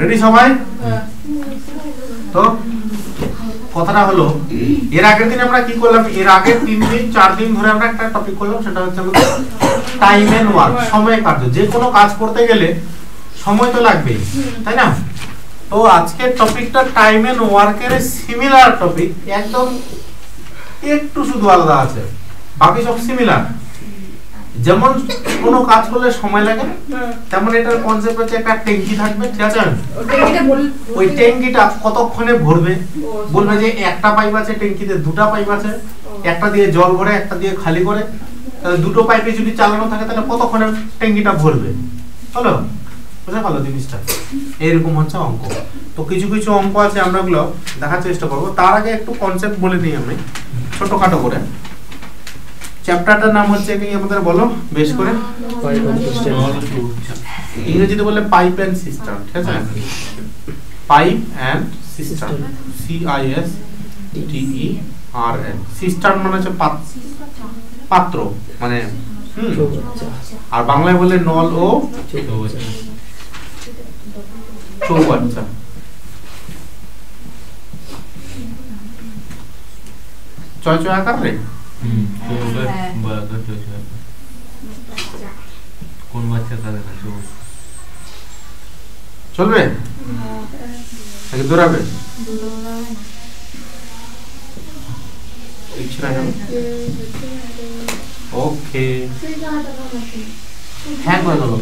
Ready সবাই? তো কথাটা হলো, এর আগের দিন আমরা কি করলাম, এর আগের 3 দিন 4 দিন ধরে আমরা একটা টপিক করলাম, সেটা হচ্ছে আমাদের টাইম এন্ড ওয়ার্ক, সময় কার্য। যে কোনো কাজ করতে গেলে সময় তো লাগবেই, তাই না? তো আজকের টপিকটা টাইম এন্ড ওয়ার্কের সিমিলার টপিক, একদম একটু শুধু আলাদা আছে, বাকি সব সিমিলার। যেমন কোনো কাজ করলে সময় লাগে, তেমন এটার কনসেপ্ট হচ্ছে একটা ট্যাঙ্কি থাকবে, ঠিক আছে? ওই ট্যাঙ্কিটা কতক্ষণে ভরবে, বলবে যে একটা পাইপ আছে ট্যাঙ্কিতে, দুটো পাইপ আছে, একটা দিয়ে জল ভরে একটা দিয়ে খালি করে, তাহলে দুটো পাইপে যদি চালানো থাকে তাহলে কতক্ষণে ট্যাঙ্কিটা ভরবে। হলো? বুঝা গেল জিনিসটা? এইরকম হচ্ছে অঙ্ক। তো কিছু কিছু অঙ্ক আছে, আমরা ওগুলো দেখার চেষ্টা করবো। তার আগে একটু কনসেপ্ট বলে দিই আমি ছোটখাটো করে। চ্যাপ্টারটার নাম হচ্ছে কি আমাদের বলো বেশ করে? ইংরেজিতে বললে পাইপ এন্ড সিস্টেম, ঠিক আছে? Pipe and system, CISTERN। System মানে হচ্ছে পাত্র, মানে আর বাংলায় বললে নল ও চৌবাচ্চা। চয় চয় আকার রে কোন বাচ্চা কাদের কাছে চলবে নাকি দৌড়াবে? ওকে, হ্যাঁ করে দেবো।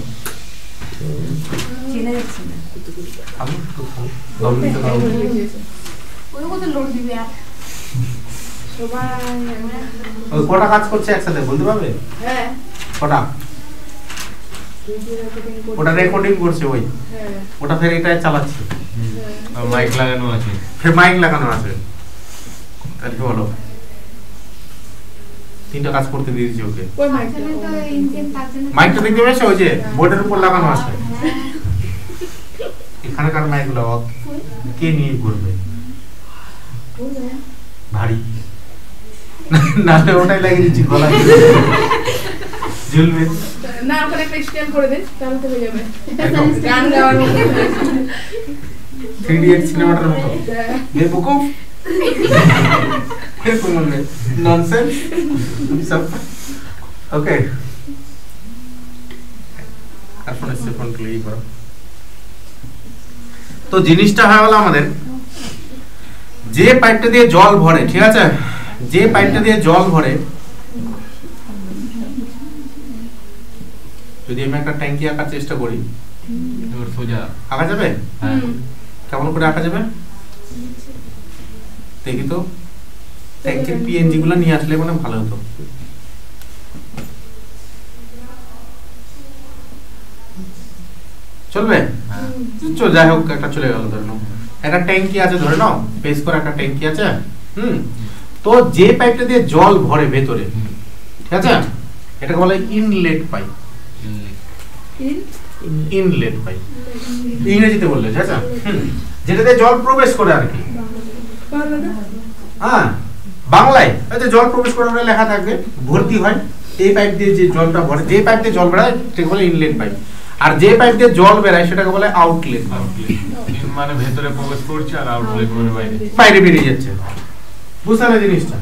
কটা কাজ করছে একসাথে বলতে পারবে? কটা? ওটা রেকর্ডিং করছে, ওই ওটা ফের এটা চালাচ্ছে, মাইক লাগানো আছে, ফের মাইক লাগানো আছে। আর কি বলো, 3টা কাজ করতে দিয়েছি ওকে। মাইকটা দেখতে পেয়েছো? ওই যে বোর্ডের উপর লাগানো আছে। এখানকার মাইকগুলো কে নিয়ে ঘুরবে? ভারী নালে ওটাই লাগিয়ে দিচ্ছি গলায় ঝুলবে না। ওখানে একটা স্ট্যান্ড করে দেন, তাহলে তো হয়ে যাবে গান গাওয়ার মতো। 3D সিনেমাটার মতো বেবকুফ এরকম বলবে ননসেন্স সব। ওকে, এখন ফোন ক্লিক করো। তো জিনিসটা হয়ে গেল আমাদের, যে পাইপটা দিয়ে জল ভরে, ঠিক আছে? যে পাইপটা দিয়ে জল ভরে, যদি আমি একটা ট্যাঙ্কি আঁকার চেষ্টা করি, সোজা আঁকা যাবে? কেমন করে আঁকা যাবে দেখি তো। ট্যাঙ্কির পিএনজি গুলো নিয়ে আসলে মানে ভালো হতো। চলবে? চল, যাই হোক, একটা চলে গেল। ধরে নাও একটা ট্যাঙ্কি আছে, ধরে নাও বেশ করে একটা ট্যাঙ্কি আছে। তো যে পাইপটা দিয়ে জল ভরে ভেতরে, ঠিক আছে, এটাকে বলে ইনলেট পাইপ। ইনলেট পাইপ ইংরেজিতে বললে, ঠিক আছে? যেটাতে জল প্রবেশ করে আর কি। হ্যাঁ, বাংলায় জল প্রবেশ করে লেখা থাকবে, ভর্তি হয়। এই পাইপ দিয়ে যে জলটা ভরে, যে পাইপ দিয়ে জল বেড়ায় সেটাকে বলে ইনলেট পাইপ। আর যে পাইপ দিয়ে জল বেড়ায় সেটাকে বলে আউটলেট। মানে ভেতরে প্রবেশ করছে আর আউটলেট করে বাইরে বেরিয়ে যাচ্ছে। বুঝতে পারলে জিনিসটা?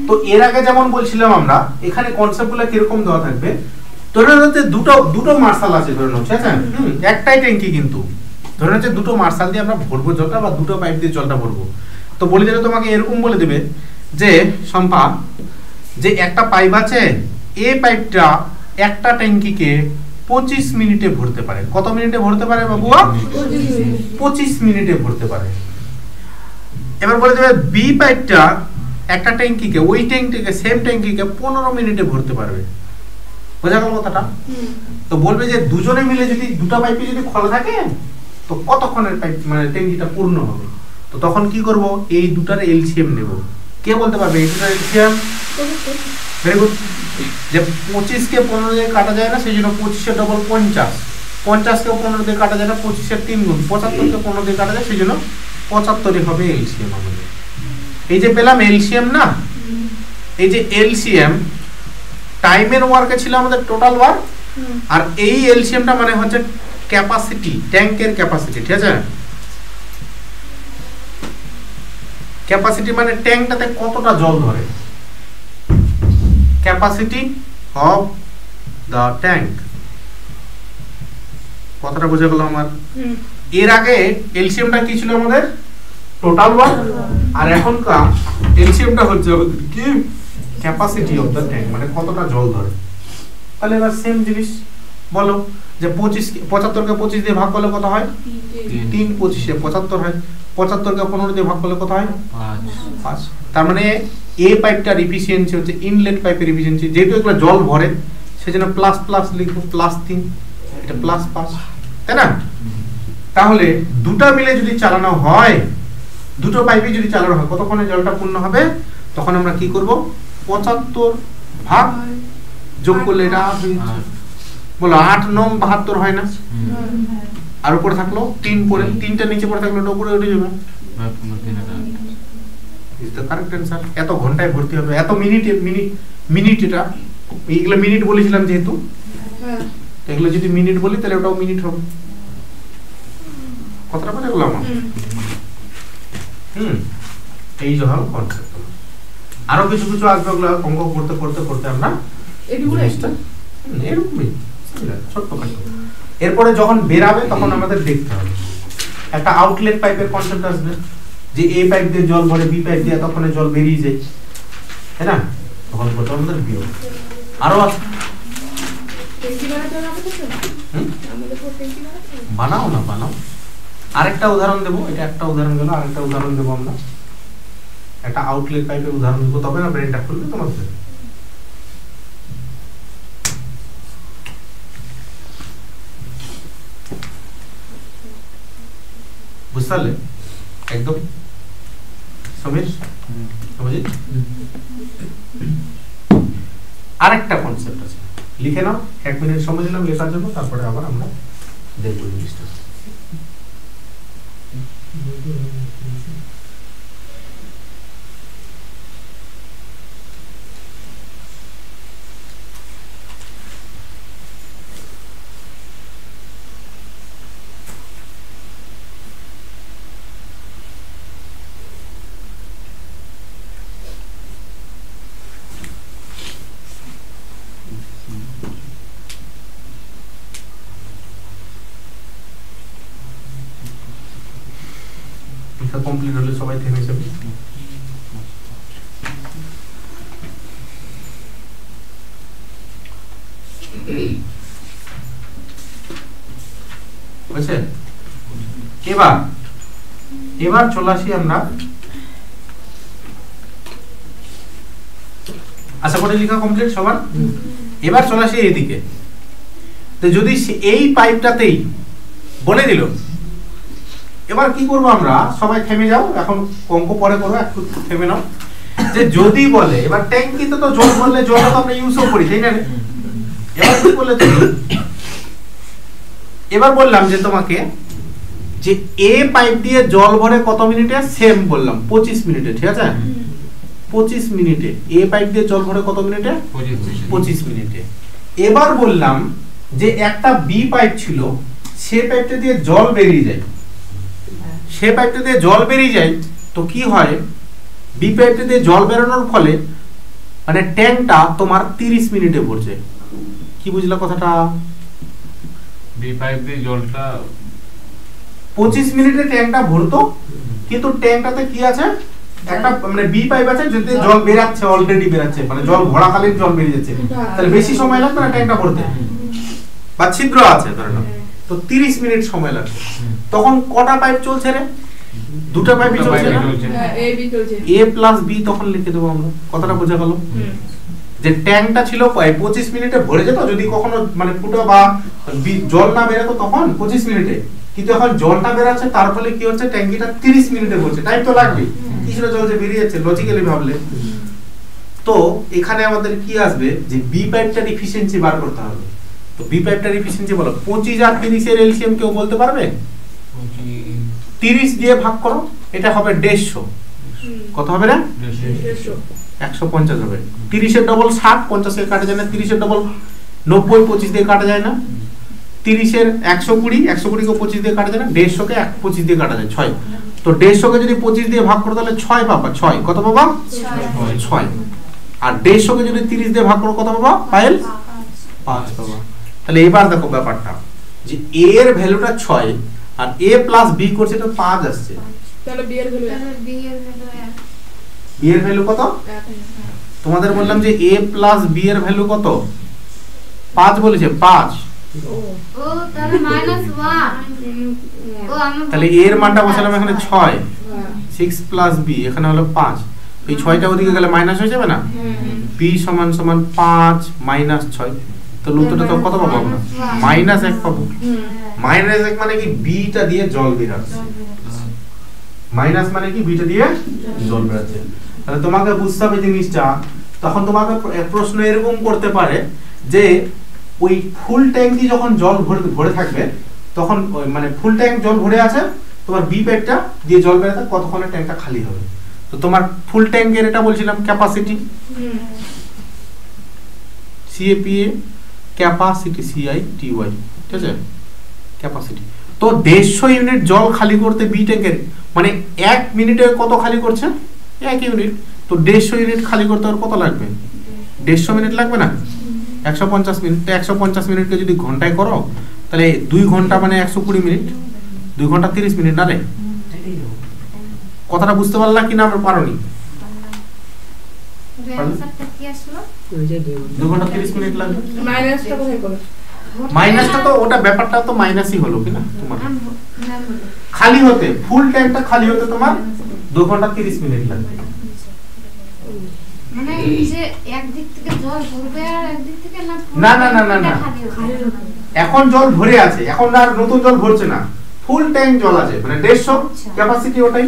তো এর আগে যেমন বলছিলাম আমরা, এখানে কনসেপ্টগুলো কিরকম দেওয়া থাকবে। ধরে হচ্ছে দুটো মার্শাল আছে, ধরে নাও, ঠিক আছে? একটাই ট্যাঙ্কি, কিন্তু ধরে হচ্ছে দুটো মার্শাল দিয়ে আমরা ভরবো জলটা, বা দুটো পাইপ দিয়ে জলটা ভরবো। তো বলে দিলে তোমাকে এরকম বলে দেবে যে সম্পা, যে একটা পাইপ আছে, এই পাইপটা একটা ট্যাঙ্কিকে 25 মিনিটে ভরতে পারে। কত মিনিটে ভরতে পারে বাবুয়া? 25 মিনিটে ভরতে পারে। এবার বলে দেবে বি পাইপটা একটা ট্যাঙ্কিকে, ওই ট্যাঙ্কিকে, সেম ট্যাঙ্কিকে 15 মিনিটে ভরতে পারবে। বোঝা গেল কথাটা? তো বলবে যে দুজনে মিলে যদি দুটো পাইপে যদি খোলা থাকে, তো কতক্ষণের পাইপ মানে ট্যাঙ্কিটা পূর্ণ হবে। তো তখন কি করব, এই দুটার এলসিএম নেব। কে বলতে পারবে এই দুটার এলসিএম? Very good. যে 25 কে 15 দিয়ে কাটা যায় না, সেই জন্য 25 এর ডবল 50, 50 কে 15 দিয়ে কাটা যায় না, 25 এর 3 গুণ, 75 কে 15 দিয়ে কাটা যায়, সেই জন্য 75 হবে এলসিএম আমাদের। এই যে পেলাম এলসিএম না, এই যে এলসিএম টাইমের ওয়ার্কে ছিল আমাদের টোটাল ওয়ার্ক, আর এই এলসিএমটা মানে হচ্ছে ক্যাপাসিটি, ট্যাঙ্কের ক্যাপাসিটি, ঠিক আছে? ক্যাপাসিটি মানে ট্যাঙ্কটাতে কতটা জল ধরে, ক্যাপাসিটি অফ দ্য ট্যাঙ্ক। কথাটা বোঝা গেল আমার? এর আগে এলসিএমটা কি ছিল আমাদের? Total work. আর এখনকার এলসিএমটা হচ্ছে কি? ক্যাপাসিটি অফ দ্য ট্যাঙ্ক, মানে কতটা জল ধরে। তাহলে এবার সেম জিনিস বলো যে 75কে 25 দিয়ে ভাগ করলে কত হয়? 3, 25 75 হয়। 75কে 15 দিয়ে ভাগ করলে কত হয়? 5। তার মানে এ পাইপটার এফিসিয়েন্সি হচ্ছে ইনলেট পাইপের এফিসিয়েন্সি, যেহেতু এগুলো জল ভরে সেজন্য প্লাস প্লাস লিখবো, +3, এটা +5, তাই না? তাহলে দুটো মিলে যদি চালানো হয়, দুটো পাইপে যদি চালানো হয়, কতক্ষণে জলটা পূর্ণ হবে? তখন আমরা কি করব? 75 ভাগ যোগ করলে এটা বলো 8, 9, 72 হয় না? আর উপরে থাকলো 3 পরে, 3টা নিচে পড়ে থাকলো, ওটা উপরে উঠে যাবে। Is the correct answer. এত ঘন্টায় ভর্তি হবে, এত মিনিট এটা, এইগুলো মিনিট বলেছিলাম যেহেতু, এগুলো যদি মিনিট বলি তাহলে ওটাও মিনিট হবে। কথাটা বোঝা গেল আমার? এই যে হলো কনসেপ্ট। আরো কিছু কিছু আসবে, ওগুলো অঙ্ক করতে করতে করতে আমরা এরকমই ছোট্ট খাটো। এরপরে যখন বেরাবে তখন আমাদের দেখতে হবে একটা আউটলেট পাইপের কনসেপ্ট আসবে, যে এ পাইপ দিয়ে জল ভরে বি পাইপ দিয়ে তখন জল বেরিয়ে যায়, তাই না? তখন কত আমাদের বিয়োগ আরো আসবে। বানাও না বানাও। আরেকটা উদাহরণ দেবো, এটা একটা উদাহরণ গেল, আরেকটা উদাহরণ দেবো আমরা, একটা আউটলেট পাইপের উদাহরণ দেবো, তবে না ব্রেনটা খুলবে তোমাদের। বুঝতে পারলে একদম সমীর? আরেকটা কনসেপ্ট আছে, লিখে নাও। 1 মিনিট সময় দিলাম লেখার জন্য, তারপরে আবার আমরা দেখবো জিনিসটা। কমপ্লিট হলে সবাই থেমে যাবে। বুঝছে? এবার চলে আসি আমরা, আশা করি লেখা কমপ্লিট সবার। এবার চলে আসি এইদিকে। তো যদি এই পাইপটাতেই বলে দিল, এবার কি করবো আমরা? সবাই থেমে যাও, এখন অঙ্ক পরে করবো, একটু থেমে নাও। যে যদি বলে, এবার ট্যাঙ্কিতে তো জল ভরলে জলটা তো আমরা ইউজও করি, তাই না? এবার কি বললে তুমি? এবার বললাম যে তোমাকে যে এ পাইপ দিয়ে জল ভরে কত মিনিটে? সেম বললাম 25 মিনিটে, ঠিক আছে? 25 মিনিটে এ পাইপ দিয়ে জল ভরে কত মিনিটে? 25 মিনিটে। এবার বললাম যে একটা বি পাইপ ছিল, সে পাইপটা দিয়ে জল বেরিয়ে যায়, সে পাইপটা দিয়ে জল বেরিয়ে যায়, তো কি হয়? বি পাইপটা দিয়ে জল বেরোনোর ফলে মানে ট্যাঙ্কটা তোমার 30 মিনিটে ভরছে। কি বুঝলা কথাটা? বি পাইপ দিয়ে জলটা 25 মিনিটে ট্যাঙ্কটা ভরতো, কিন্তু ট্যাঙ্কটাতে কি আছে? একটা মানে বি পাইপ আছে যেতে জল বেরাচ্ছে, অলরেডি বেরাচ্ছে, মানে জল ভরাকালীন জল বেরিয়ে যাচ্ছে, তাহলে বেশি সময় লাগবে না ট্যাঙ্কটা ভরতে, বা ছিদ্র আছে ধরে নাও, তো 30 মিনিট সময় লাগবে। তখন কটা পাইপ চলছে রে? দুটো পাইপই চলছে না? এ প্লাস বি তখন লিখে দেবো আমরা। কথাটা বোঝা গেল? যে ট্যাঙ্কটা ছিল 25 মিনিটে ভরে যেত, যদি কখনো মানে ফুটো বা জল না বেরোতো তখন 25 মিনিটে, কিন্তু এখন জলটা বেরাচ্ছে, তার ফলে কি হচ্ছে? ট্যাঙ্কিটা 30 মিনিটে ভরছে, টাইম তো লাগবে, কিছুটা জল যে বেরিয়ে যাচ্ছে লজিক্যালি ভাবলে। তো এখানে আমাদের কি আসবে? যে বি পাইপটার এফিসিয়েন্সি বার করতে হবে। তো বি পাইপটার এফিসিয়েন্সি বলো, 25 আর 30 এর এলসিএম কেউ বলতে পারবে? 30 দিয়ে ভাগ করো, এটা হবে 150। কত হবে না? 150 হবে। 30 এর ডবল 60, 50 এর কাটা যায় না, 30 এর ডবল 90, 25 দিয়ে কাটা যায় না, 30-এর 120, 120 কে 25 দিয়ে কাটা যায় না, 150 কে 25 দিয়ে কাটা যায় 6। তো 150 কে যদি 25 দিয়ে ভাগ করো তাহলে 6 পাবা। 6 কত পাবা? 6। আর 150 কে যদি 30 দিয়ে ভাগ করো কত পাবা? পায়েল 5 পাবা। তাহলে এবার দেখো ব্যাপারটা যে a এর ভ্যালুটা 6 আর a প্লাস b করছে এটা 5 আসছে। তাহলে বি এর ভ্যালু b এর ভ্যালু কত? তোমাদের বললাম যে a প্লাস b এর ভ্যালু কত? 5 বলেছে 5। ও তাহলে -1 ও আমরা তাহলে a এর মানটা বসালাম এখানে 6, 6 প্লাস b এখানে হলো 5। এই 6টা ওদিকে গেলে মাইনাস হয়ে যাবে না? b সমান সমান 5 মাইনাস 6। তো উত্তরটা তো কত পাবো আমরা? -1 পাবো। -1 মানে কি b টা দিয়ে জল বের হচ্ছে। মাইনাস মানে কি b টা দিয়ে জল বের হচ্ছে। তাহলে তোমাকে বুঝতে হবে জিনিসটা। তখন তোমাকে প্রশ্ন এরকম করতে পারে যে ওই ফুল ট্যাঙ্কি যখন জল ভরে থাকবে তখন মানে ফুল ট্যাঙ্ক জল ভরে আছে, তোমার বি প্যাডটা দিয়ে জল বের হতে কতক্ষণে ট্যাঙ্কটা খালি হবে। তো তোমার ফুল ট্যাঙ্কের এটা বলছিলাম ক্যাপাসিটি, CAPA ক্যাপাসিটি CITY, ঠিক আছে ক্যাপাসিটি। তো 150 ইউনিট জল খালি করতে বি ট্যাঙ্কের মানে 1 মিনিটে কত খালি করছে? 1 ইউনিট। তো 150 ইউনিট খালি করতে আর কত লাগবে? 150 মিনিট লাগবে না? 150 মিনিট। 150 মিনিটকে যদি ঘন্টায় করো তাহলে 2 ঘন্টা মানে 120 মিনিট, 2 ঘন্টা 30 মিনিট না রে? কথাটা বুঝতে পারলা কি না? আমরা পারোনি। অ্যানসারটা কি আসলো? 2 ঘন্টা 30 মিনিট লাগবে। মাইনাসটা কোথায় করবে? মাইনাসটা তো ওটা ব্যাপারটা তো মাইনাসই হলো কি না তোমার? খালি হতে ফুল ট্যাঙ্কটা খালি হতে তোমার 2 ঘন্টা 30 মিনিট লাগবে। মানে যে একদিক থেকে জল ভরবে আর একদিক থেকে না? না। এখন জল ভরে আছে, এখন আর নতুন জল ভরছে না, ফুল ট্যাঙ্ক জল আছে মানে 150 ক্যাপাসিটি ওটাই।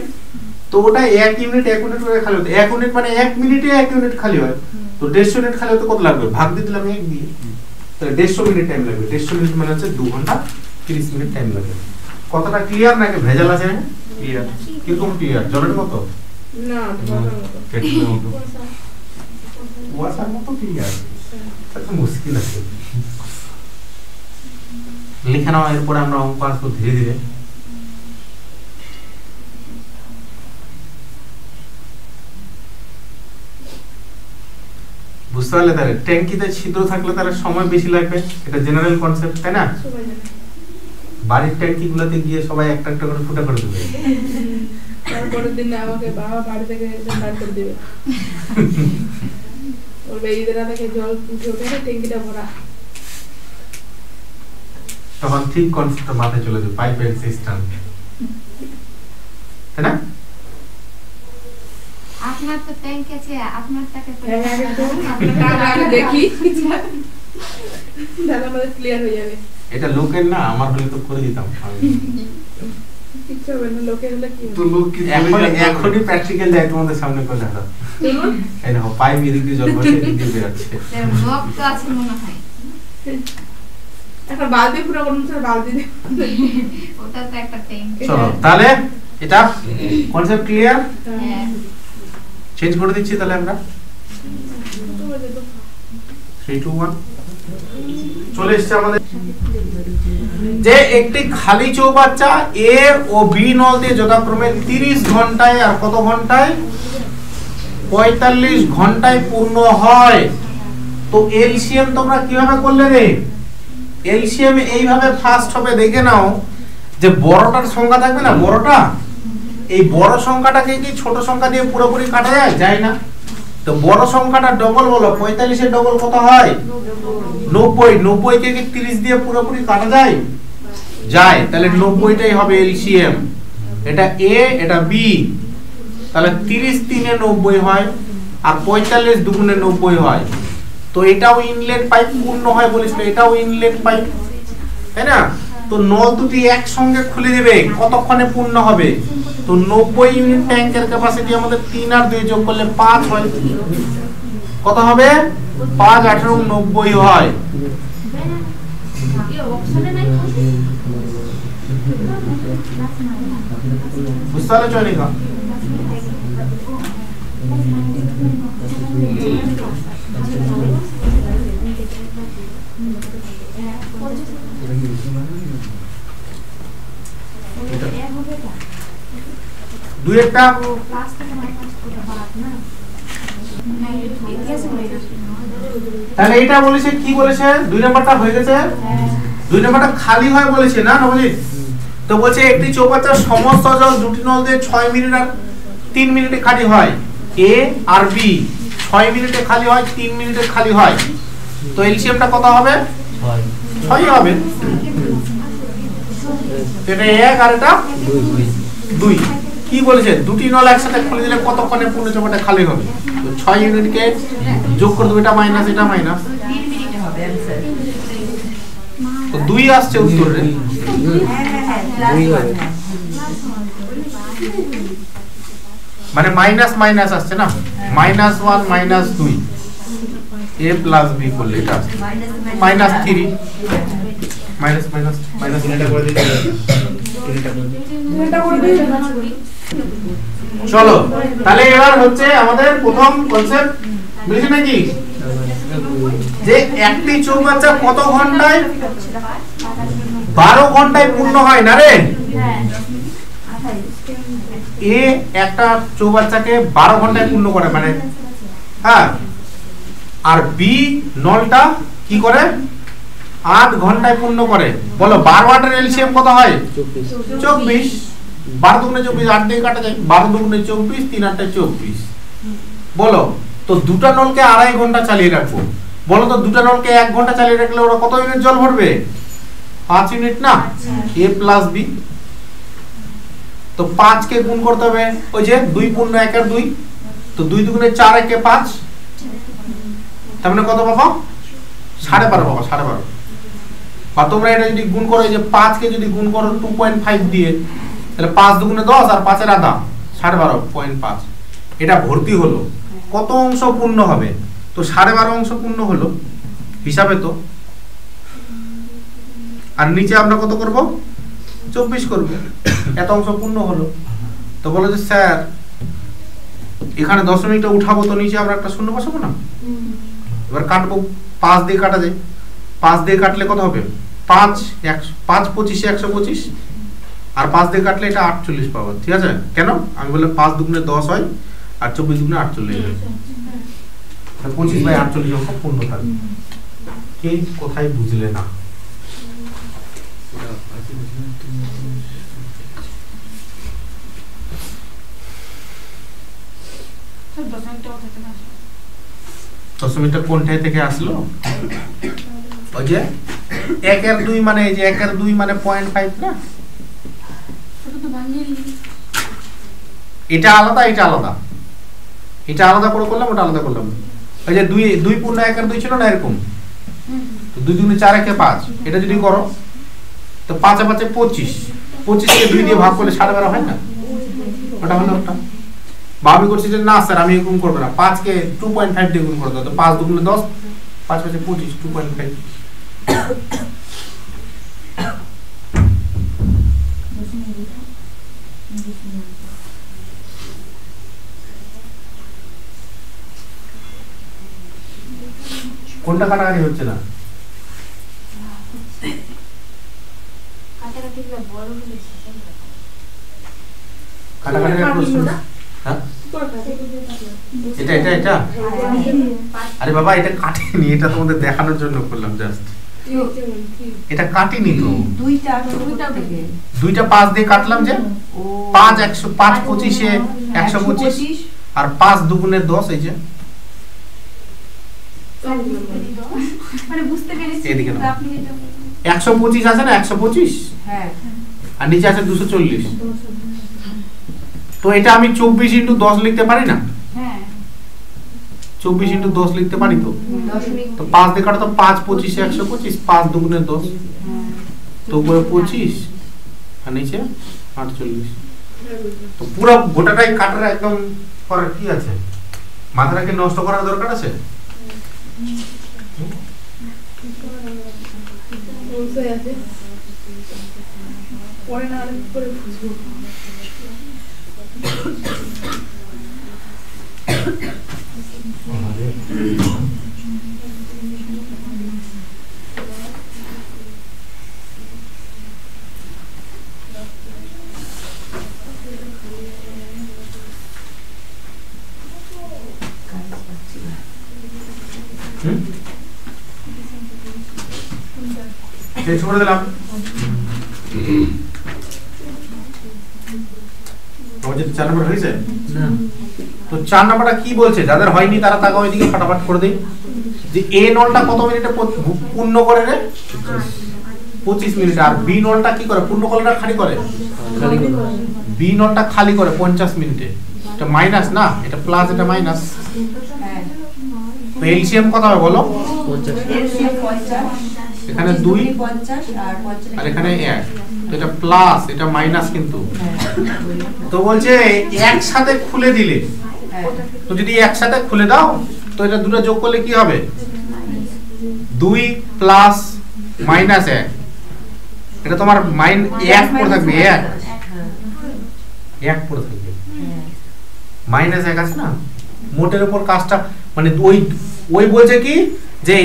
তো ওটা 1 ইউনিট 1 মিনিট করে খালি হতে, 1 ইউনিট মানে 1 মিনিটে 1 ইউনিট খালি হয়। তো 150 ইউনিট খালি হতে কত লাগবে? ভাগ দিয়ে দিলাম 1 দিয়ে। তাহলে 150 মিনিট টাইম লাগবে। 150 মিনিট মানে হচ্ছে 2 ঘন্টা 30 মিনিট টাইম লাগবে। কথাটা ক্লিয়ার নাকি ভেজাল আছে? ক্লিয়ার। কিরকম ক্লিয়ার? জলের মতো? না, কেটলের মতো। কুয়াশার মতো ক্লিয়ার। এটা মুশকিল আছে। লিখে নাও, এরপরে আমরা অঙ্ক আসবো ধীরে ধীরে। বুঝতে পারলে? তাহলে ট্যাঙ্কিতে ছিদ্র থাকলে তাহলে সময় বেশি লাগবে, এটা জেনারেল কনসেপ্ট, তাই না? সবাই জানে। বাড়ির ট্যাঙ্কি গুলোতে গিয়ে সবাই একটা একটা করে ফুটা করে দেবে। তারপরের দিন আমাকে বাবা বাড়ি থেকে বার করে দিবে। বলবে ঈদের রাতে জল উঠে ওঠে ট্যাঙ্কিটা ভরা। তখন ঠিক কনসেপ্টটা মাথায় চলে যাবে, পাইপ এন্ড সিস্টেম, তাই না? আপনার তো ট্যাঙ্ক আছে, আপনারটাকে তো আমরা দেখি তাহলে আমাদের ক্লিয়ার হয়ে যাবে। এটা লোকের না, আমার হলে তো করে দিতাম। কিচ্ছু হবে না, লোকের হলে কি তো লোক কি এখনই প্র্যাকটিক্যাল যায় তোমাদের সামনে করে দেখা। এই দেখো পাইপ এদিক দিয়ে জল ভরছে, এদিক দিয়ে বেরাচ্ছে। মগ তো আছে মনে হয়। এখন বালতি পুরো কোন বালতি দিয়ে ওটা তো একটা ট্যাঙ্ক। চলো তাহলে এটা কনসেপ্ট ক্লিয়ার? হ্যাঁ। চেঞ্জ করে দিচ্ছি তাহলে আমরা 3 2 1 চলে এসেছে আমাদের যে একটি খালি চৌবাচ্চা A ও B নল দিয়ে যথাক্রমে 30 ঘন্টায় আর কত ঘন্টায় 45 ঘন্টায় পূর্ণ হয়। তো এলসিএম তোমরা কিভাবে করলে রে? এলসিএম এইভাবে ফার্স্ট হবে, দেখে নাও যে বড়টার সংখ্যা থাকবে না, বড়টা, এই বড় সংখ্যাটাকে কি ছোট সংখ্যা দিয়ে পুরোপুরি কাটা যায়? যায় না। তো বড় সংখ্যাটা ডবল বলো, 45 এর ডবল কত হয়? 90। 90 কে কি 30 দিয়ে পুরোপুরি কাটা যায়? যায়। তাহলে 90টাই হবে এলসিএম। এটা A, এটা B। তাহলে 30 3 এ 90 হয় আর 45 দুগুণে 90 হয়। তো এটাও ইনলেট পাইপ পূর্ণ হয় বলেছিল, এটাও ইনলেট পাইপ, তাই না? তো নল দুটি একসঙ্গে খুলে দেবে, কতক্ষণে পূর্ণ হবে? তো 90 ইউনিট ট্যাঙ্কের ক্যাপাসিটি আমাদের 3 আর 2 যোগ করলে 5 হয়। কত হবে? 5 18 90 হয়। বুঝতে পারলে চয়নিকা? দুইয়েরটা তাহলে এটা বলেছে কি বলেছে 2 নাম্বারটা হয়ে গেছে 2 নাম্বারটা খালি হয় বলেছে না নবজিৎ তো বলছে একটি চৌবাচ্চার সমস্ত জল দুটি নল দিয়ে 6 মিনিট আর 3 মিনিটে খালি হয় এ আর বি 6 মিনিটে খালি হয় 3 মিনিটে খালি হয় তো এলসিএমটা কত হবে 6 হবে এটা 1 আর এটা 2 কি বলেছে দুটি নল একসাথে খুলে দিলে কতক্ষণে পূর্ণ চৌবাচ্চা খালি হবে তো 6 ইউনিটকে যোগ করে দেব এটা মাইনাস এটা মাইনাস 3 মিনিটে হবে आंसर তো 2 আসছে উত্তরে মানে মাইনাস মাইনাস আসছে না -1 -2 a + b করলে এটা আসছে -3 মাইনাস মাইনাস মাইনাস এটা করে দিতে এটা করে দিই চলো তাহলে এবার হচ্ছে আমাদের প্রথম কনসেপ্ট বুঝছেন নাকি যে একটি চৌবাচ্চা কত ঘন্টায় 12 ঘন্টায় পূর্ণ হয় না রে এ একটা চৌবাচ্চাকে 12 ঘন্টায় পূর্ণ করে মানে হ্যাঁ আর বি নলটা কি করে 8 ঘন্টায় পূর্ণ করে বলো 12 8 এর এলসিএম কত হয় 24 12 দুগুণে 24 8 দিয়ে কাটা যায় 12 দুগুণে 24 3 8 24 বলো তো দুটো নলকে 2.5 ঘন্টা চালিয়ে রাখবো বলো তো দুটো নলকে 1 ঘন্টা চালিয়ে রাখলে ওরা কত ইউনিট জল ভরবে 5 ইউনিট না a + b তো 5 কে গুণ করতে হবে ওই যে 2 পূর্ণ 1 আর 2 তো 2 দুগুণে 4 1 এ 5 তার মানে কত পাবো 12.5 পাবো 12.5 বা তোমরা এটা যদি গুণ করো এই যে 5 কে যদি গুণ করো 2.5 দিয়ে তাহলে 5 দুগুণে 10 আর 5 এর আধা 12.5 এটা ভর্তি হলো কত অংশ পূর্ণ হবে তো 12.5 অংশ পূর্ণ হলো হিসাবে তো আর নিচে আমরা কত করব 24 করব এত অংশ পূর্ণ হলো তো বলো যে স্যার এখানে দশমিকটা উঠাবো তো নিচে আমরা একটা শূন্য বসাবো না এবার কাটবো 5 দিয়ে কাটা যায় 5 দিয়ে কাটলে কত হবে 5 25 125 আর 5 দিয়ে কাটলে এটা 48 পাবো ঠিক আছে কেন আমি বললাম 5 দুগুণে 10 হয় আর 24 দুগুণে 48 হয় 25/48 অংশ পূর্ণ থাকবে কে কোথায় বুঝলে না দশমিকটা কোনটায় থেকে আসলো ওই যে 1 এর 2 মানে এই যে 1 এর 2 মানে 0.5 না এটা আলাদা এটা আলাদা এটা আলাদা করে করলাম ওটা আলাদা করলাম ওই যে 2 পূর্ণ 1 আর 2 ছিল না এরকম তো 2 দুগুণে 4 1 এ 5 এটা যদি করো তো 5 এ 5 এ 25 25 কে 2 দিয়ে ভাগ করলে 12.5 হয় না ওটা হলো ওটা ভাবি করছি যে না স্যার আমি এরকম করব না 5 কে 2.5 দিয়ে গুণ করে দাও তো 5 দুগুণে 10 5 5 এ 25 2.5 কোনটা কাটাকাটি হচ্ছে না কাটাকাটি প্রশ্ন হ্যাঁ এটা এটা এটা আরে বাবা এটা কাটেনি এটা তোমাদের দেখানোর জন্য করলাম জাস্ট এটা কাটিনি তো দুইটা 5 দিয়ে কাটলাম যে 5 100 5 25 এ 125 আর 5 দুগুণে 10 এই যে মানে বুঝতে পেরেছি এদিকে নাও। আপনি এটা 125 আছে না 125 হ্যাঁ আর নিচে আছে 240 তো এটা আমি 24 * 10 লিখতে পারি না হ্যাঁ 24 * 10 লিখতে পারি তো দশমিক তো 5 দিয়ে কাটো তো 5 25 এ 125 5 দুগুণে 10 তো উপরে 25 আর নিচে 48 তো পুরো গোটাটাই কাটার একদম করার কি আছে মাথাটাকে নষ্ট করার দরকার আছে পরে না আরেক করে বুঝবো চেঞ্জ করে দিলাম। আমাদের 4 নাম্বার হয়েছে না? তো 4 নাম্বারটা কি বলছে? যাদের হয়নি তারা তাকে ওইদিকে ফটাফট করে দেই। যে এ নলটা কত মিনিটে পূর্ণ করে রে? 25 মিনিট। আর বি নলটা কি করে? পূর্ণ করে না খালি করে? খালি করে। বি নলটা খালি করে 50 মিনিটে। এটা মাইনাস না, এটা প্লাস, এটা মাইনাস। তো এলসিএম কত হবে বলো? 50। এখানে 2 আর এখানে 1। তো এটা প্লাস, এটা মাইনাস কিন্তু। তো বলছে একসাথে খুলে দিলে, তো যদি একসাথে খুলে দাও তো এটা দুটো যোগ করলে কি হবে? 2 প্লাস মাইনাস 1। এটা তোমার এক পড়ে থাকবে, 1 পড়ে থাকবে। মাইনাস 1 আছে না, মোটের উপর কাজটা মানে ওই বলছে কি যে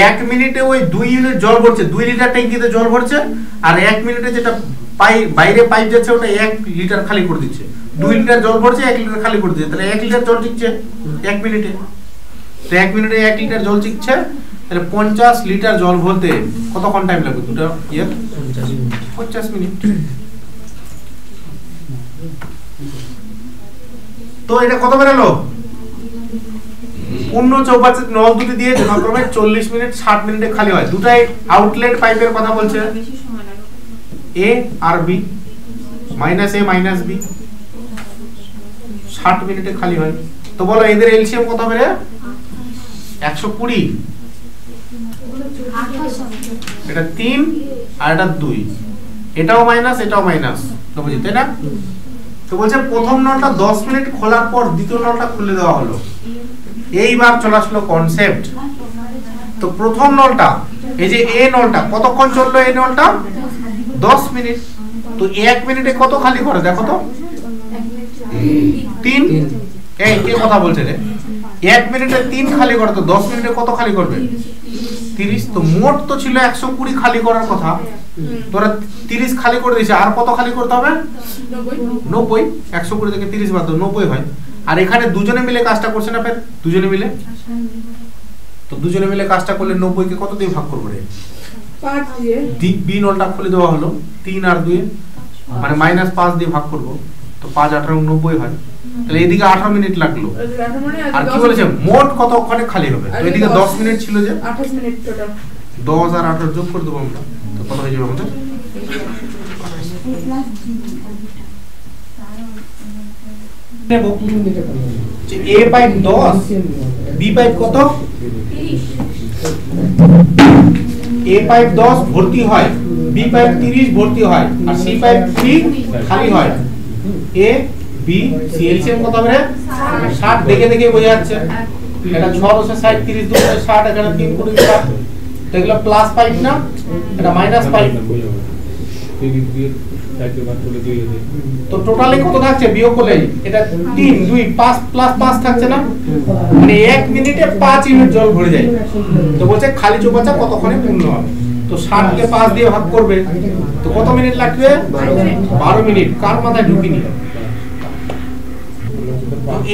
1 মিনিটে ওই 2 ইউনিট জল ভরছে, 2 লিটার ট্যাঙ্কিতে জল ভরছে, আর 1 মিনিটে যেটা বাইরে পাইপ যাচ্ছে ওটা 1 লিটার খালি করে দিচ্ছে। 2 লিটার জল ভরছে, 1 লিটার খালি করে দিচ্ছে, তাহলে 1 লিটার জল চিকছে 1 মিনিটে। তো 1 মিনিটে 1 লিটার জল চিকছে, তাহলে 50 লিটার জল ভরতে কতক্ষণ টাইম লাগবে? দুটো 50 মিনিট। তো এটা কত বেরোলো? পূর্ণ চৌবাচ্চার নল দুটি দিয়ে যথাক্রমে 40 মিনিট 60 মিনিটে খালি হয়। দুটাই আউটলেট পাইপের কথা বলছে, এ আর বি, মাইনাস এ মাইনাস বি, 60 মিনিটে খালি হয়। তো বলো এদের এলসিএম কত হবে রে? 120। এটা 3 আর এটা 2, এটাও মাইনাস এটাও মাইনাস, তো বুঝি তাই না? তো বলছে প্রথম নলটা 10 মিনিট খোলার পর দ্বিতীয় নলটা খুলে দেওয়া হলো। এইবার চলে আসলো কনসেপ্ট। তো প্রথম নলটা, এই যে এ নলটা কতক্ষণ চললো? এই নলটা 10 মিনিট। তো 1 মিনিটে কত খালি করে দেখো তো? 3। এই কে কথা বলছে রে? 1 মিনিটে 3 খালি করে, তো 10 মিনিটে কত খালি করবে? 30। তো মোট তো ছিল 120 খালি করার কথা, তোরা 30 খালি করে দিয়েছে, আর কত খালি করতে হবে? 90। 120 থেকে 30 বাদ দাও, 90 হয়। আর এখানে দুজনে মিলে কাজটা করছে না, ফের দুজনে মিলে। তো দুজনে মিলে কাজটা করলে 90 কে কত দিয়ে ভাগ করবে রে? 5 দিয়ে। বি নলটা খুলে দেওয়া হলো 3 আর 2, মানে -5 দিয়ে ভাগ করব। তো 5 18 90 হয়। তাহলে এদিকে 18 মিনিট লাগলো। আর কি বলেছে মোট কতক্ষণে খালি হবে? তো এদিকে 10 মিনিট ছিল, যে 28 মিনিট টোটাল। 10 আর 18 যোগ করে দেবো আমরা, তো কত হয়ে যাবে আমাদের? নেব যে এ পাইপ 10, বি পাইপ কত? 30। এ পাইপ 10 ভর্তি হয়, বি পাইপ 30 ভর্তি হয়, আর সি পাইপ 3 খালি হয়। এ বি সি এলসিএম কত হবে? 60। দেখে দেখে বোঝা যাচ্ছে। এটা 6 × 60 30 2 60, এখানে 3 × 60। তো এগুলো প্লাস পাইপ না, এটা মাইনাস পাইপ। তো টোটালি কত থাকছে বিয়োগ করলে? এটা 3 2 5 প্লাস 5 থাকছে না, মানে 1 মিনিটে 5 ইউনিট জল ভরে যায়। তো বলছে খালি চৌবাচ্চা কতক্ষণে পূর্ণ হবে? তো 60 কে 5 দিয়ে ভাগ করবে, তো কত মিনিট লাগবে? 12 মিনিট। কার মাথায় ঢুকিনি?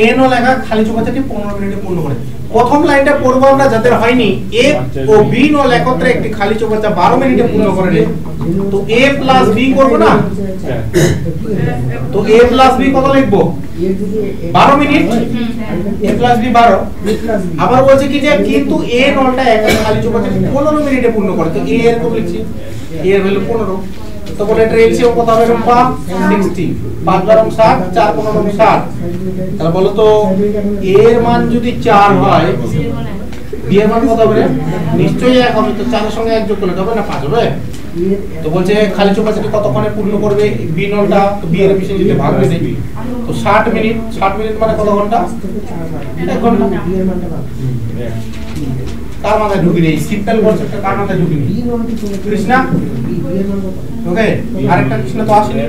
এন ও লেখা খালি চৌবাচ্চাটি 15 মিনিটে পূর্ণ করে। প্রথম লাইনটা পড়বো আমরা, যাদের হয়নি। এ ও বি নল একত্রে একটি খালি চৌবাচ্চা 12 মিনিটে পূর্ণ করে রে। তো এ প্লাস বি করব না? তো এ প্লাস বি কত লিখবো? 12 মিনিট। এ প্লাস বি 12। আবার বলছে কি যে কিন্তু এ নলটা একটা খালি চৌবাচ্চা 15 মিনিটে পূর্ণ করে। তো এ এর কত লিখছি? এ এর ভ্যালু 15। তো বলে এটা এলসিএম কত হবে? 60। 5 × 7 4 × 15 60। তাহলে বলো তো এ এর মান যদি 4 হয়, বি এর মান কত হবে? নিশ্চয়ই 1 হবে। তো 4 এর সঙ্গে 1 যোগ করলে হবে না 5 হবে। তো বলছে খালি চৌবাচ্চাটি কতক্ষণে পূর্ণ করবে বি নলটা? তো বি এর বিষয়ে যদি ভাগ দিয়ে দিই, তো 60 মিনিট। 60 মিনিট মানে কত ঘন্টা? 1 ঘন্টা। কার মাথায় ঢুকিনি? এই সিম্পল কনসেপ্টটা কার মাথায় ঢুকিনি? কৃষ্ণা। ওকে, আরেকটা কৃষ্ণা তো আসেনি।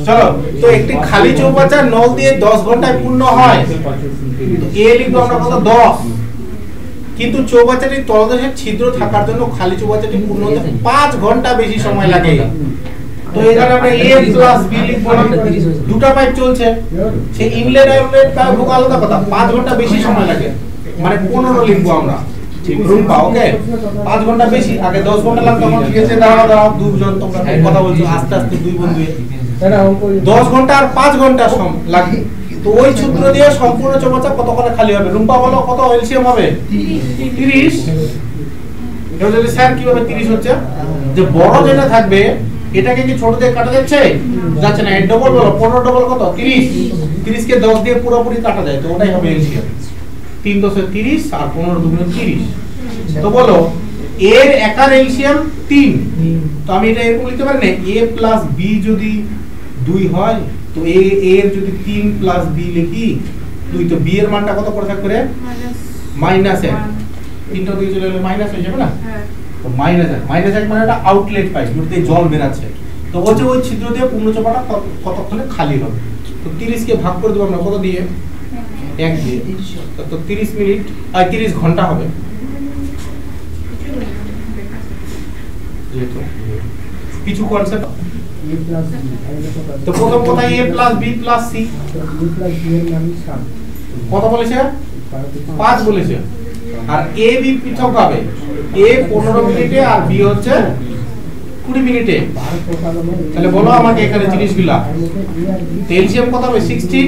চলো, তো একটি খালি চৌবাচ্চা নল দিয়ে 10 ঘন্টায় পূর্ণ হয়। তো এ লিখবো আমরা কত? 10। কিন্তু চৌবাচ্চাটির তলদেশে ছিদ্র থাকার জন্য খালি চৌবাচ্চাটি পূর্ণ হতে 5 ঘন্টা বেশি সময় লাগে। তো এখানে আমরা এ প্লাস বি লিখবো না, দুটো পাইপ চলছে, সেই ইনলেট আউটলেট পাইপ আলাদা কথা, 5 ঘন্টা বেশি সময় লাগে। মানে 15 লিখবো আমরা রুম্পা। ওকে 5 ঘন্টা বেশি, আগে 10 ঘন্টা লাগতো, তখন ঠিক আছে দাঁড়াও দুজন তোমরা কথা বলছো আস্তে আস্তে দুই বন্ধু 10 ঘন্টা আর 5 ঘন্টা লাগে। তো ওই সূত্র দিয়ে সম্পূর্ণ চৌবাচ্চা কতক্ষণে খালি হবে? রুম্পা বলো কত এলসিএম হবে? 30। এবার যদি স্যার কিভাবে 30 হচ্ছে, যে বড় যেটা থাকবে এটাকে কি ছোট দিয়ে কাটা যাচ্ছে? যাচ্ছে না। এর ডবল বলো, 15 ডবল কত? 30। 30 কে 10 দিয়ে পুরোপুরি কাটা যায়, তো ওটাই হবে এলসিএম। 3 10 30 আর 15 2 30। তো বলো এর একার এলসিএম 3। তো আমি এটা এরকম লিখতে পারি না, a প্লাস b যদি 2 হয় তো a এর যদি 3 প্লাস b লিখি 2, তো b এর মানটা কত করে থাকবে রে? -1। 3টা দিয়ে চলে গেলে মাইনাস হয়ে যাবে না? হ্যাঁ। তো -1 মানে একটা আউটলেট পাই, যেটাতে জল বের আছে। তো বলছে ওই ছিদ্র দিয়ে পূর্ণ চৌবাচ্চা কতক্ষণে খালি হবে। তো 30 কে ভাগ করে দেব আমরা কত দিয়ে? 1 দিয়ে। তো 30 মিনিট আর 30 ঘন্টা হবে। কিছু কনসেপ্ট তো প্রথম কথা a plus b plus c কত বলেছে? 5 বলেছে। আর a b পৃথক হবে, a 15 মিনিটে আর b হচ্ছে 20 মিনিটে। তাহলে বলো আমাকে এখানে জিনিসগুলা এলসিএম কত হবে? 60।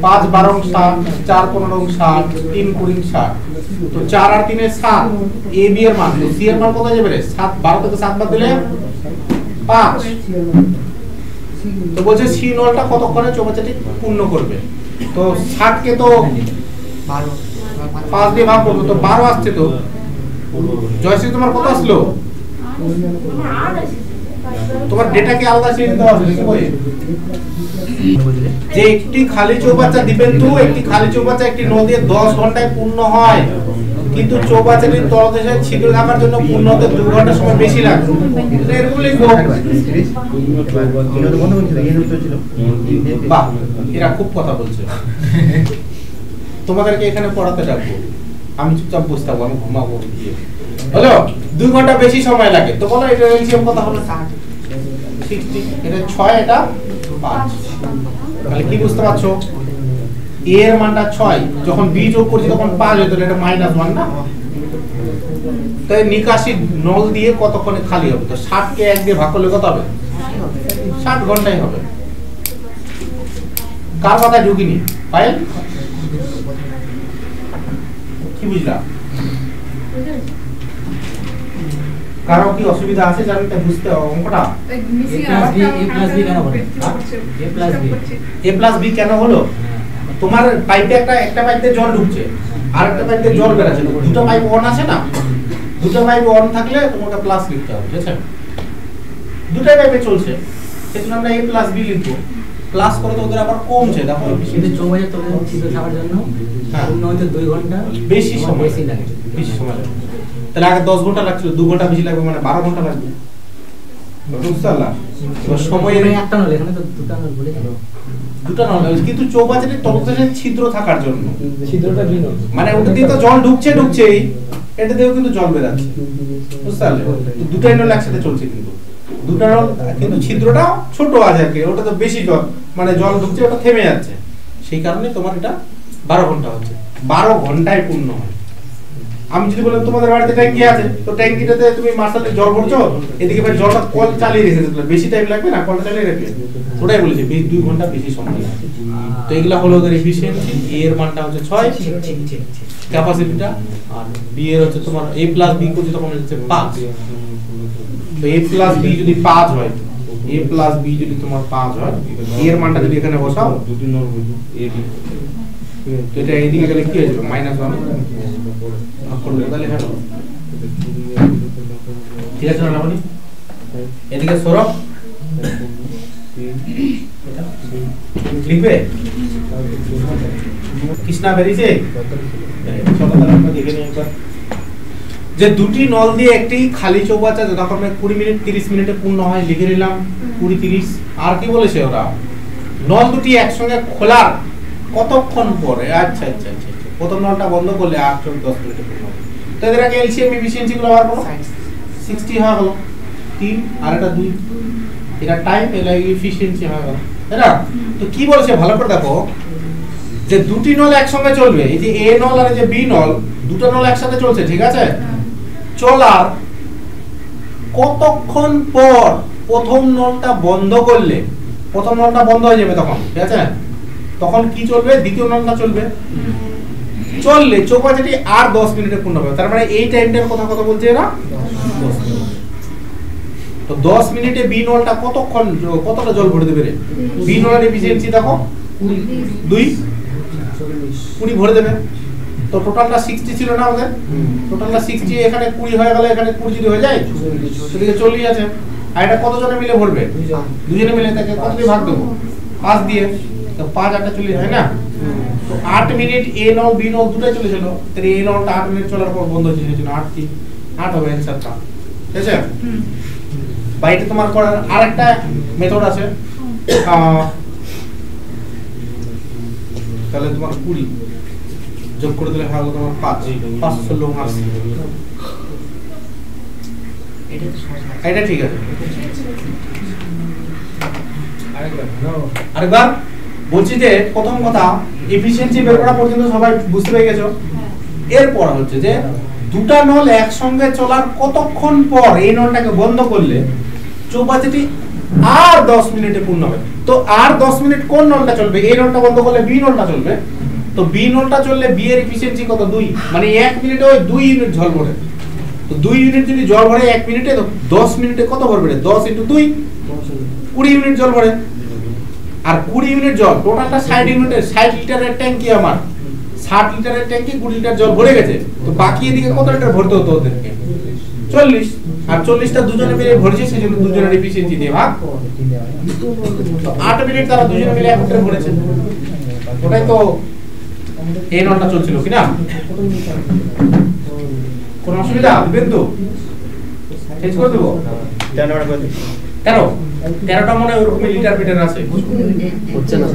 5 12 60, 4 15 60, 3 20 60। তো 4 আর 3 এর 7, a b এর মান, তো c এর মান কত যাবে রে? 7 12 থেকে 7 বাদ দিলে 5। তো বলছে c নলটা কতক্ষণে চৌবাচ্চাটি পূর্ণ করবে। তো 60 কে তো 5 দিয়ে ভাগ করব, তো 12 আসছে। তো জয়শ্রী তোমার কত আসলো? তোমার ডেটা কি আলাদা ছিল দেওয়া আছে নাকি বই? যে একটি খালি চৌবাচ্চা দিবেন্দু, একটি খালি চৌবাচ্চা একটি নল দিয়ে 10 ঘন্টায় পূর্ণ হয়, কিন্তু চৌবাচ্চাটির তলদেশে ছিদ্র থাকার জন্য পূর্ণ হতে 2 ঘন্টা সময় বেশি লাগে। তো এরকম লিখবো। বাহ, এরা খুব কথা বলছে। তোমাদেরকে এখানে পড়াতে ডাকবো, আমি চুপচাপ বসে থাকবো, আমি ঘুমাবো গিয়ে। হলো 2 ঘন্টা বেশি সময় লাগে। তো বলো এটা এলসিএম কত হবে? 60। এটা 6, এটা 5। তাহলে কি বুঝতে পারছো? a এর মানটা 6, যখন b যোগ করছি তখন 5 হতো, এটা -1 না? তাই নিকাশি নল দিয়ে কতক্ষণে খালি হবে? তো 60 কে 1 দিয়ে ভাগ করলে কত হবে? 60 ঘন্টাই হবে। কার কথা ঢুকিনি? পাইল কি বুঝলা? কারো কি অসুবিধা আছে জানতে বুঝতে অঙ্কটা? a প্লাস b কেন হলো? তোমার পাইপে একটা পাইপ দিয়ে জল ঢুকছে আর একটা পাইপ দিয়ে জল বের আছে, দুটো পাইপ অন আছে না? দুটো পাইপ অন থাকলে তোমাকে প্লাস লিখতে হবে, ঠিক আছে? দুটোই পাইপে চলছে, সেজন্য আমরা a প্লাস b লিখবো। প্লাস করে তো ওদের আবার কমছে, দেখো কিন্তু চৌবাচ্চা তো ছিদ্র থাকার জন্য পূর্ণ হতে 2 ঘন্টা বেশি সময় লাগে, বেশি সময় লাগে। তাহলে আগে 10 ঘন্টা লাগছিল, 2 ঘন্টা বেশি লাগবে, মানে 12 ঘন্টা লাগবে। বুঝতে পারলা? এবার সময়ের একটা নল, এখানে তো দুটো নল বলে দিল। দুটো নল, কিন্তু চৌবাচ্চাটির তলদেশে ছিদ্র থাকার জন্য। ছিদ্রটা ভিন্ন, মানে ওটা দিয়ে তো জল ঢুকছেই, এটা দিয়েও কিন্তু জল বের আছে। বুঝতে পারলে? দুটোই নল একসাথে চলছে, কিন্তু দুটো নল, কিন্তু ছিদ্রটা ছোট আছে আর কি, ওটা তো বেশি জল, মানে জল ঢুকছে, ওটা থেমে যাচ্ছে। সেই কারণে তোমার এটা 12 ঘন্টা হচ্ছে। 12 ঘন্টায় পূর্ণ হয়। আমি যদি বললাম তোমাদের বাড়িতে ট্যাঙ্কি আছে, তো ট্যাঙ্কিটাতে তুমি মার্শালে জল ভরছো, এদিকে ভাই জলটা কল চালিয়ে রেখেছো, বেশি টাইম লাগবে না? কলটা চালিয়ে রাখবে, ওটাই বলেছে 2 ঘন্টা বেশি সময় লাগে। তো এগুলা হলো ওদের এফিশিয়েন্সি। a এর মানটা হচ্ছে 6, ক্যাপাসিটিটা, আর b এর হচ্ছে তোমার a প্লাস b করছি তখন হচ্ছে 5। তো a প্লাস b যদি 5 হয়, a প্লাস b যদি তোমার 5 হয়, a এর মানটা যদি এখানে বসাও, দুটো নল হইলো a b, তো এটা এইদিকে গেলে কি হয়ে যাবে? -1 করলে তাহলে হলো, ঠিক আছে না? বলি এদিকে সরব লিখবে কৃষ্ণা বেরিয়েছে। যে দুটি নল দিয়ে একটি খালি চৌবাচ্চা যথাক্রমে 20 মিনিট 30 মিনিটে পূর্ণ হয়, লিখে নিলাম 20 30। আর কি বলেছে ওরা? নল দুটি একসঙ্গে খোলার কতক্ষণ পরে? আচ্ছা আচ্ছা আচ্ছা, প্রথম নলটা বন্ধ করলে 8 থেকে 10 মিনিটে পূর্ণ হবে। তো এদের আগে এলসিএম এফিশিয়েন্সি গুলো বার করো। 60 হয়ে গেল 3 আর এটা 2, এটা টাইম, এটা এফিশিয়েন্সি হয়ে গেল, তাই না? তো কি বলেছে ভালো করে দেখো, যে দুটি নল একসঙ্গে চলবে, এই যে এ নল আর এই যে বি নল, দুটো নল একসাথে চলছে, ঠিক আছে? চলার কতক্ষণ পর প্রথম নলটা বন্ধ করলে, প্রথম নলটা বন্ধ হয়ে যাবে তখন, ঠিক আছে? তখন কি চলবে? দ্বিতীয় নলটা চলবে। চললে চৌবাচ্চাটি আর 10 মিনিটে পূর্ণ হবে। তার মানে এই টাইমটার কথা কত বলছে এরা? 10 মিনিট। তো 10 মিনিটে বি নলটা কতটা জল ভরে দেবে রে? বি নলের এফিসিয়েন্সি দেখো 20 ভরে দেবে। তো টোটালটা 60 ছিল না আমাদের? টোটালটা 60, এখানে 20 হয়ে গেল, এখানে 20 যদি হয়ে যায় সেদিকে 40 আছে। আর এটা কতজনে মিলে ভরবে? দুজনে মিলে। তাকে কত দিয়ে ভাগ দেবো? 5 দিয়ে। তো 5 8 40 হয় না? তো 8 মিনিট এ নল বি নল দুটোই চলেছিল, তাহলে এ নলটা 8 মিনিট চলার পর বন্ধ হয়ে গেছিল। 8 হবে অ্যানসারটা, ঠিক আছে? বাইরে তোমার করার আরেকটা মেথড আছে, তাহলে তোমার 20 যোগ করে দিলে হবে তোমার 5 16 মাস। এটা ঠিক আছে। আরেকবার বলছি যে প্রথম কথা এফিসিয়েন্সি বের করা পর্যন্ত সবাই বুঝতে পেরে গেছো। এরপর হচ্ছে যে দুটা নল একসঙ্গে চলার কতক্ষণ পর এই নলটাকে বন্ধ করলে চৌবাচ্চাটি আর 10 মিনিটে পূর্ণ হবে। তো আর 10 মিনিট কোন নলটা চলবে? এই নলটা বন্ধ করলে বি নলটা চলবে। তো বি নলটা চললে বি এর এফিসিয়েন্সি কত? 2। মানে 1 মিনিটে ওই 2 ইউনিট জল ভরে। তো 2 ইউনিট যদি জল ভরে 1 মিনিটে, তো 10 মিনিটে কত ভরবে? 10 * 2 20 ইউনিট জল ভরে। আর 20 ইউনিট জল, টোটালটা 60 ইউনিটের 60 লিটারের ট্যাঙ্কি, আমার 60 লিটারের ট্যাঙ্কি 20 লিটার জল ভরে গেছে। তো বাকি এদিকে কত লিটার ভরতে হতো ওদেরকে? 40। আর 40টা দুজনে মিলে ভরেছে, সেজন্য দুজনের এফিসিয়েন্সি দিয়ে ভাগ। তো 8 মিনিট তারা দুজনে মিলে এক লিটার ভরেছে। ওটাই তো এই নলটা চলছিল কি না? কোন অসুবিধা বুঝবেন তো? চেঞ্জ করে দেবো? 13টা মনে হয় ওরকম লিটার মিটার আছে। হচ্ছে না।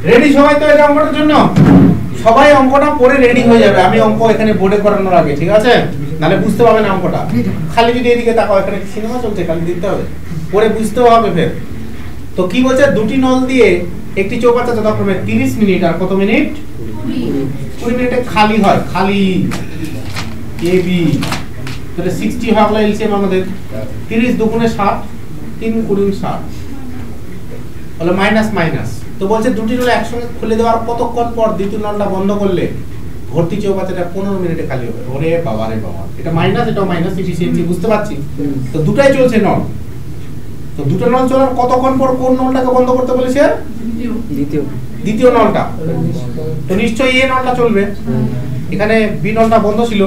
রেডি সবাই তো এটা অঙ্কটার জন্য? সবাই অঙ্কটা পড়ে রেডি হয়ে যাবে। আমি অঙ্ক এখানে বোর্ডে করানোর আগে, ঠিক আছে? নালে বুঝতে পারবে না অঙ্কটা। খালি যদি এদিকে তাকাও, এখানে সিনেমা চলছে, খালি দিতে হবে, পড়ে বুঝতেও হবে ফের। তো কি বলছে? দুটি নল দিয়ে একটি চৌবাচ্চা যথাক্রমে 30 মিনিট আর কত মিনিট? 20 মিনিটে খালি হয়। খালি এ বি, তাহলে 60 হয়ে গেল এলসিএম আমাদের। 30 দুগুণে 60, 3 × 60 হলো মাইনাস মাইনাস। তো বলছে দুটি নল একসঙ্গে খুলে দেওয়ার কতক্ষণ পর দ্বিতীয় নলটা বন্ধ করলে ভর্তি চৌবাচ্চাটা 15 মিনিটে খালি হবে। ওরে বাবা রে বাবা, এটা মাইনাস, এটাও মাইনাস, এফিসিয়েন্সি বুঝতে পারছি। তো দুটাই চলছে নল। তো দুটো নল চলার কতক্ষণ পর কোন নলটাকে বন্ধ করতে বলেছে? দ্বিতীয় নলটা। তো নিশ্চয়ই এ নলটা চলবে। এখানে বি নলটা বন্ধ ছিল।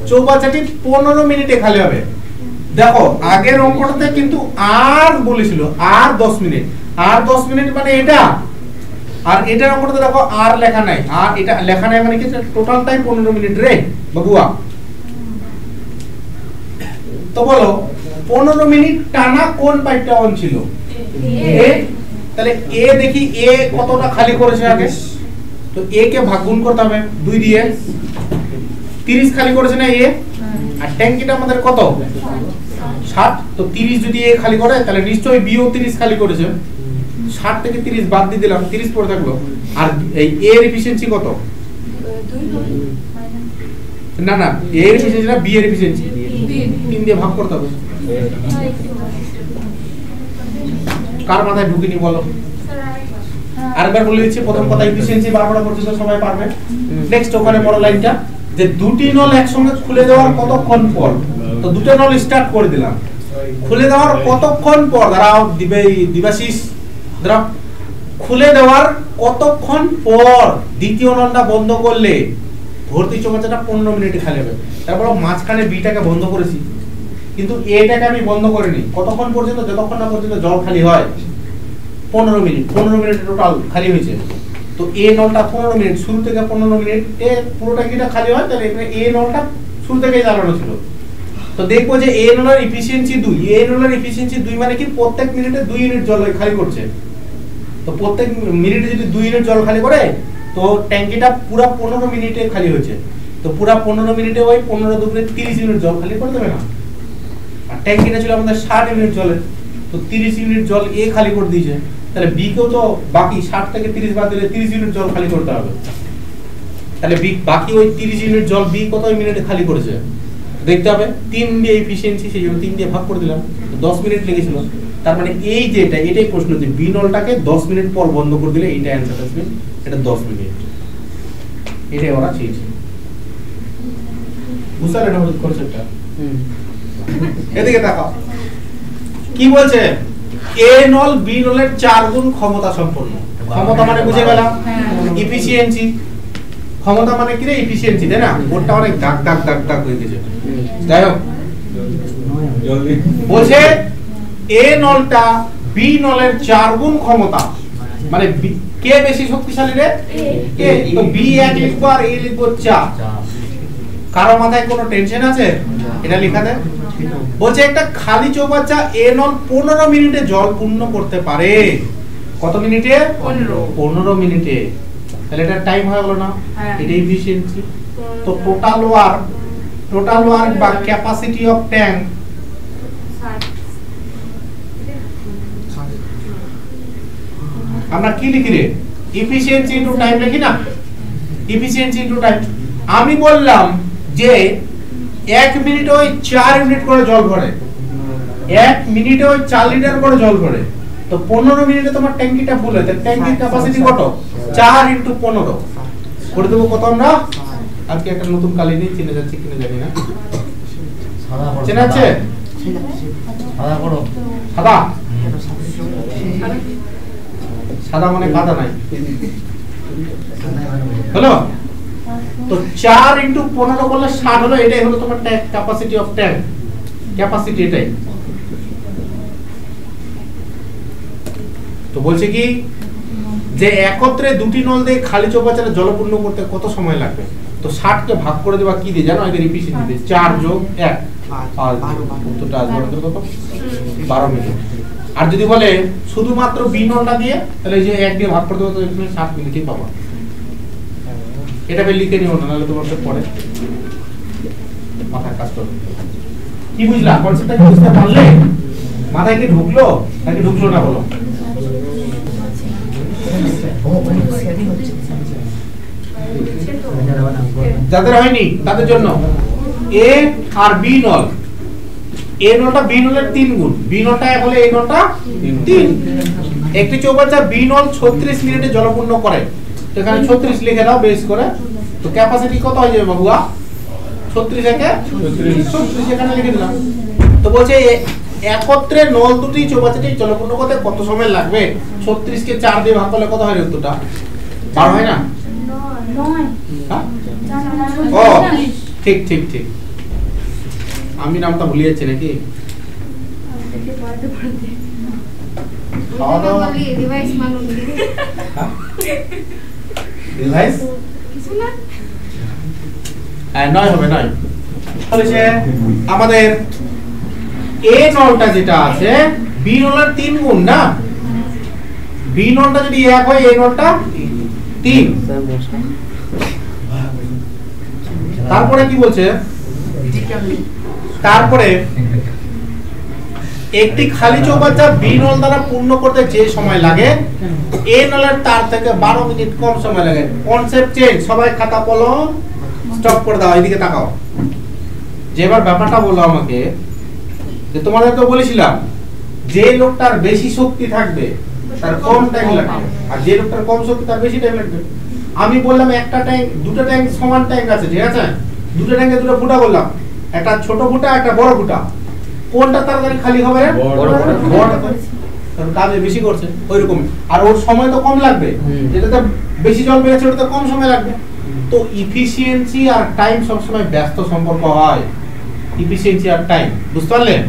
চৌবাচ্চাটি 15 মিনিটে খালি হবে। দেখো আগের অঙ্কটাতে কিন্তু আর বলেছিল আর 10 মিনিট। আর 10 মিনিট মানে এটা, আর এটার অঙ্কটাতে দেখো আর লেখা নাই। আর এটা লেখা নাই মানে কি? টোটাল টাইম 15 মিনিট রে বাবুয়া। তো বলো 15 মিনিট টানা কোন পাইপটা অন ছিল? এ। তাহলে এ দেখি এ কতটা খালি করেছে আগে। তো এ কে ভাগ গুণ করতে হবে 2 দিয়ে। 30 খালি করেছে না এ? আর ট্যাঙ্কিটা আমাদের কত? 60। তো 30 যদি এ খালি করে তাহলে নিশ্চয়ই বি ও 30 খালি করেছে। 60 থেকে 30 বাদ দিয়ে দিলাম, 30 পড়ে থাকলো। আর এই এ এর এফিসিয়েন্সি কত? না না, এ এর এফিসিয়েন্সি না, বি এর এফিসিয়েন্সি 3 দিয়ে ভাগ করতে হবে। কার মাথায় ঢুকিনি বলো? আরেকবার বলে দিচ্ছি, প্রথম কথা এফিসিয়েন্সি বার করা পর্যন্ত সবাই পারবে। নেক্সট ওখানে বড় লাইনটা যে দুটি নল একসঙ্গে খুলে দেওয়ার কতক্ষণ পর। তো দুটো নল স্টার্ট করে দিলাম। খুলে দেওয়ার কতক্ষণ পর, দাঁড়াও দিবাশিস, দাঁড়াও, খুলে দেওয়ার কতক্ষণ পর দ্বিতীয় নলটা বন্ধ করলে ভর্তি চৌবাচ্চাটা 15 মিনিটে খালি হবে। তারপর মাঝখানে বিটাকে বন্ধ করেছি, কিন্তু এটাকে আমি বন্ধ করিনি। কতক্ষণ পর্যন্ত? যতক্ষণ না পর্যন্ত জল খালি হয়। 15 মিনিট। 15 মিনিট টোটাল খালি হয়েছে। তো এ নলটা 15 মিনিট, শুরু থেকে 15 মিনিট এ পুরো ট্যাঙ্কিটা খালি হয়। তাহলে এখানে এ নলটা শুরু থেকেই চালানো ছিল। তো দেখবো যে এ নলের এফিসিয়েন্সি 2। এ নলের এফিসিয়েন্সি 2 মানে কি? প্রত্যেক মিনিটে 2 ইউনিট জল খালি করছে। তো প্রত্যেক মিনিটে যদি 2 ইউনিট জল খালি করে, তো ট্যাঙ্কিটা পুরো 15 মিনিটে খালি হয়েছে। তো পুরো 15 মিনিটে ওই 15 × 2 = 30 ইউনিট জল খালি করে দেবে না? আর ট্যাঙ্কিটা ছিল আমাদের 60 ইউনিট জলের, তো 30 ইউনিট জল এ খালি করে দিয়েছে, তাহলে বি কেও তো বাকি 60 থেকে 30 বাদ দিলে 30 ইউনিট জল খালি করতে হবে। তাহলে বি বাকি ওই 30 ইউনিট জল বি কত মিনিটে খালি করেছে দেখতে হবে। 3 দিয়ে এফিশিয়েন্সি, সেই জন্য 3 দিয়ে ভাগ করে দিলাম, 10 মিনিট লেগেছিল। তার মানে এই যে এটাই প্রশ্ন, যে বি নলটাকে 10 মিনিট পর বন্ধ করে দিলে এইটা অ্যান্সার আসবে, এটা 10 মিনিট। এটাই ওরা চেয়েছে। বুঝতে পারলেন আমাদের কনসেপ্টটা? এদিকে তাকাও কি বলছে, এ নল বি নলের 4 গুণ ক্ষমতা সম্পন্ন। ক্ষমতা মানে বুঝে গেলাম এফিশিয়েন্সি, ক্ষমতা মানে কি রে এফিশিয়েন্সি, তাই না? ওটা অনেক দাগ দাগ দাগ দাগ হয়ে গেছে। যাই হোক বলছে এ নলটা বি নলের 4 গুণ ক্ষমতা, মানে কে বেশি শক্তিশালী রে? এ। তো বি 1 লিখবো আর এ লিখবো 4। কারো মাথায় কোনো টেনশন আছে? এটা লেখা দেয়। বলছে একটা খালি চৌবাচ্চা এ নল 15 মিনিটে জল পূর্ণ করতে পারে। কত মিনিটে? 15 মিনিটে। তাহলে এটা টাইম হয়ে গেল না? এটা এফিশিয়েন্সি। তো টোটাল ওয়ার্ক বা ক্যাপাসিটি অফ ট্যাঙ্ক আমরা কি লিখি রে? এফিশিয়েন্সি ইনটু টাইম লিখি না? Efficiency into time. আমি বললাম যে 1 মিনিটে ওই 4 ইউনিট করে জল ভরে, 1 মিনিটে ওই 4 লিটার করে জল ভরে। তো 15 মিনিটে তোমার ট্যাঙ্কিটা ফুল হয়, তাহলে ট্যাঙ্কির ক্যাপাসিটি কত? 4 × 15 করে দেবো কত আমরা? আজকে একটা নতুন কালি নিয়ে চিনে যাচ্ছে কিনা জানি না। চেনা আছে? সাদা করো। সাদা সাদা মানে কাদা নাই হলো। তো 4 × 15 করলে 60 হলো। এটাই হলো তোমার ক্যাপাসিটি অফ ট্যাঙ্ক, ক্যাপাসিটি এটাই। তো বলছে কি যে একত্রে দুটি নল দিয়ে খালি চৌবাচ্চাটা জলপূর্ণ করতে কত সময় লাগবে? তো 60 কে ভাগ করে দেবা কি দিয়ে জানো? এদের এফিশিয়েন্সি দিয়ে 4 + 1 উত্তরটা আসবে কত? 12 মিনিট। আর যদি বলে শুধুমাত্র বি নলটা দিয়ে, তাহলে যে 1 দিয়ে ভাগ করে দেবো, তো এখানে 7 মিনিটই পাবা। এটা বের লিখে নিও না, নাহলে তোমার তো পড়ে মাথায় কাজ করবে। কি বুঝলা? কনসেপ্টটা কি বুঝতে পারলে? মাথায় কি ঢুকলো নাকি ঢুকলো না বলো? যাদের হয়নি তাদের জন্য এ আর বি নল, এ নলটা বি নলের 3 গুণ, বি নলটা বলে এ নলটা 3। একটি চৌবাচ্চা বি নল 36 মিনিটে জলপূর্ণ করে। তো এখানে 36 লিখে দাও বেস করে। তো ক্যাপাসিটি কত হয়ে যাবে বাবুয়া? 36 একে 36 এখানে লিখে দিলাম। তো বলছে একত্রে নল দুটি চৌবাচ্চাটি জলপূর্ণ করতে কত সময় লাগবে? 36 কে 4 দিয়ে ভাগ করলে কত হয় উত্তরটা? 12 হয় না? 9। ও ঠিক ঠিক ঠিক, আমি নামটা ভুলে যাচ্ছি নাকি? ডিভাইস মানুন ডিভাইস কিছু না, 9 হবে 9। বলেছে আমাদের এ নলটা যেটা আছে বি নলের 3 গুণ না? বি নলটা যদি 1 হয় এ নলটা 3। তারপরে কি বলছে? তারপরে একটি খালি চৌবাচ্চা বি নল দ্বারা পূর্ণ করতে যে সময় লাগে এ নলের তার থেকে 12 মিনিট কম সময় লাগে। Concept change. সবাই খাতা কলম স্টপ করে দাও, এদিকে তাকাও। যেবার ব্যাপারটা বললো আমাকে, যে তোমাদের তো বলেছিলাম যে লোকটার বেশি শক্তি থাকবে তার কম টাইম লাগবে, আর যে লোকটার কম শক্তি তার বেশি টাইম লাগবে। আমি বললাম একটা ট্যাঙ্ক, দুটো ট্যাঙ্ক সমান ট্যাঙ্ক আছে, ঠিক আছে? দুটো ট্যাঙ্কে দুটো ফুটা করলাম, একটা ছোট ফুটা একটা বড় ফুটা। কোনটা তাড়াতাড়ি খালি হবে? বড়টা, কারণ কাজে বেশি করছে ওইরকম, আর ওর সময় তো কম লাগবে। যেটাতে বেশি জল বেড়েছে ওটাতে কম সময় লাগবে। তো ইফিশিয়েন্সি আর টাইম সবসময় ব্যস্ত সম্পর্ক হয়, ইফিশিয়েন্সি আর টাইম। বুঝতে পারলেন?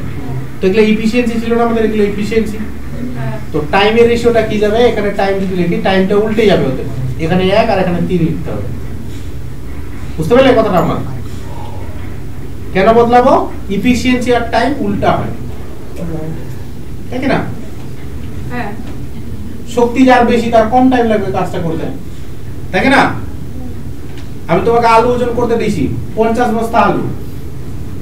তো এগুলো ইফিশিয়েন্সি ছিল না আমাদের, এগুলো ইফিশিয়েন্সি। তো টাইমের রেশিওটা কি যাবে? এখানে টাইম যদি লিখি টাইমটা উল্টে যাবে ওদের, এখানে 1 আর এখানে 3 লিখতে হবে। বুঝতে পারলে কথাটা? আমার কেন বদলাবো? ইফিশিয়েন্সি আর টাইম উল্টা হয়, ঠিক না? হ্যাঁ, শক্তি যার বেশি তার কম টাইম লাগবে কাজটা করতে, তাই না? আমি তোমাকে আলু ওজন করতে দিয়েছি 50 বস্তা আলু,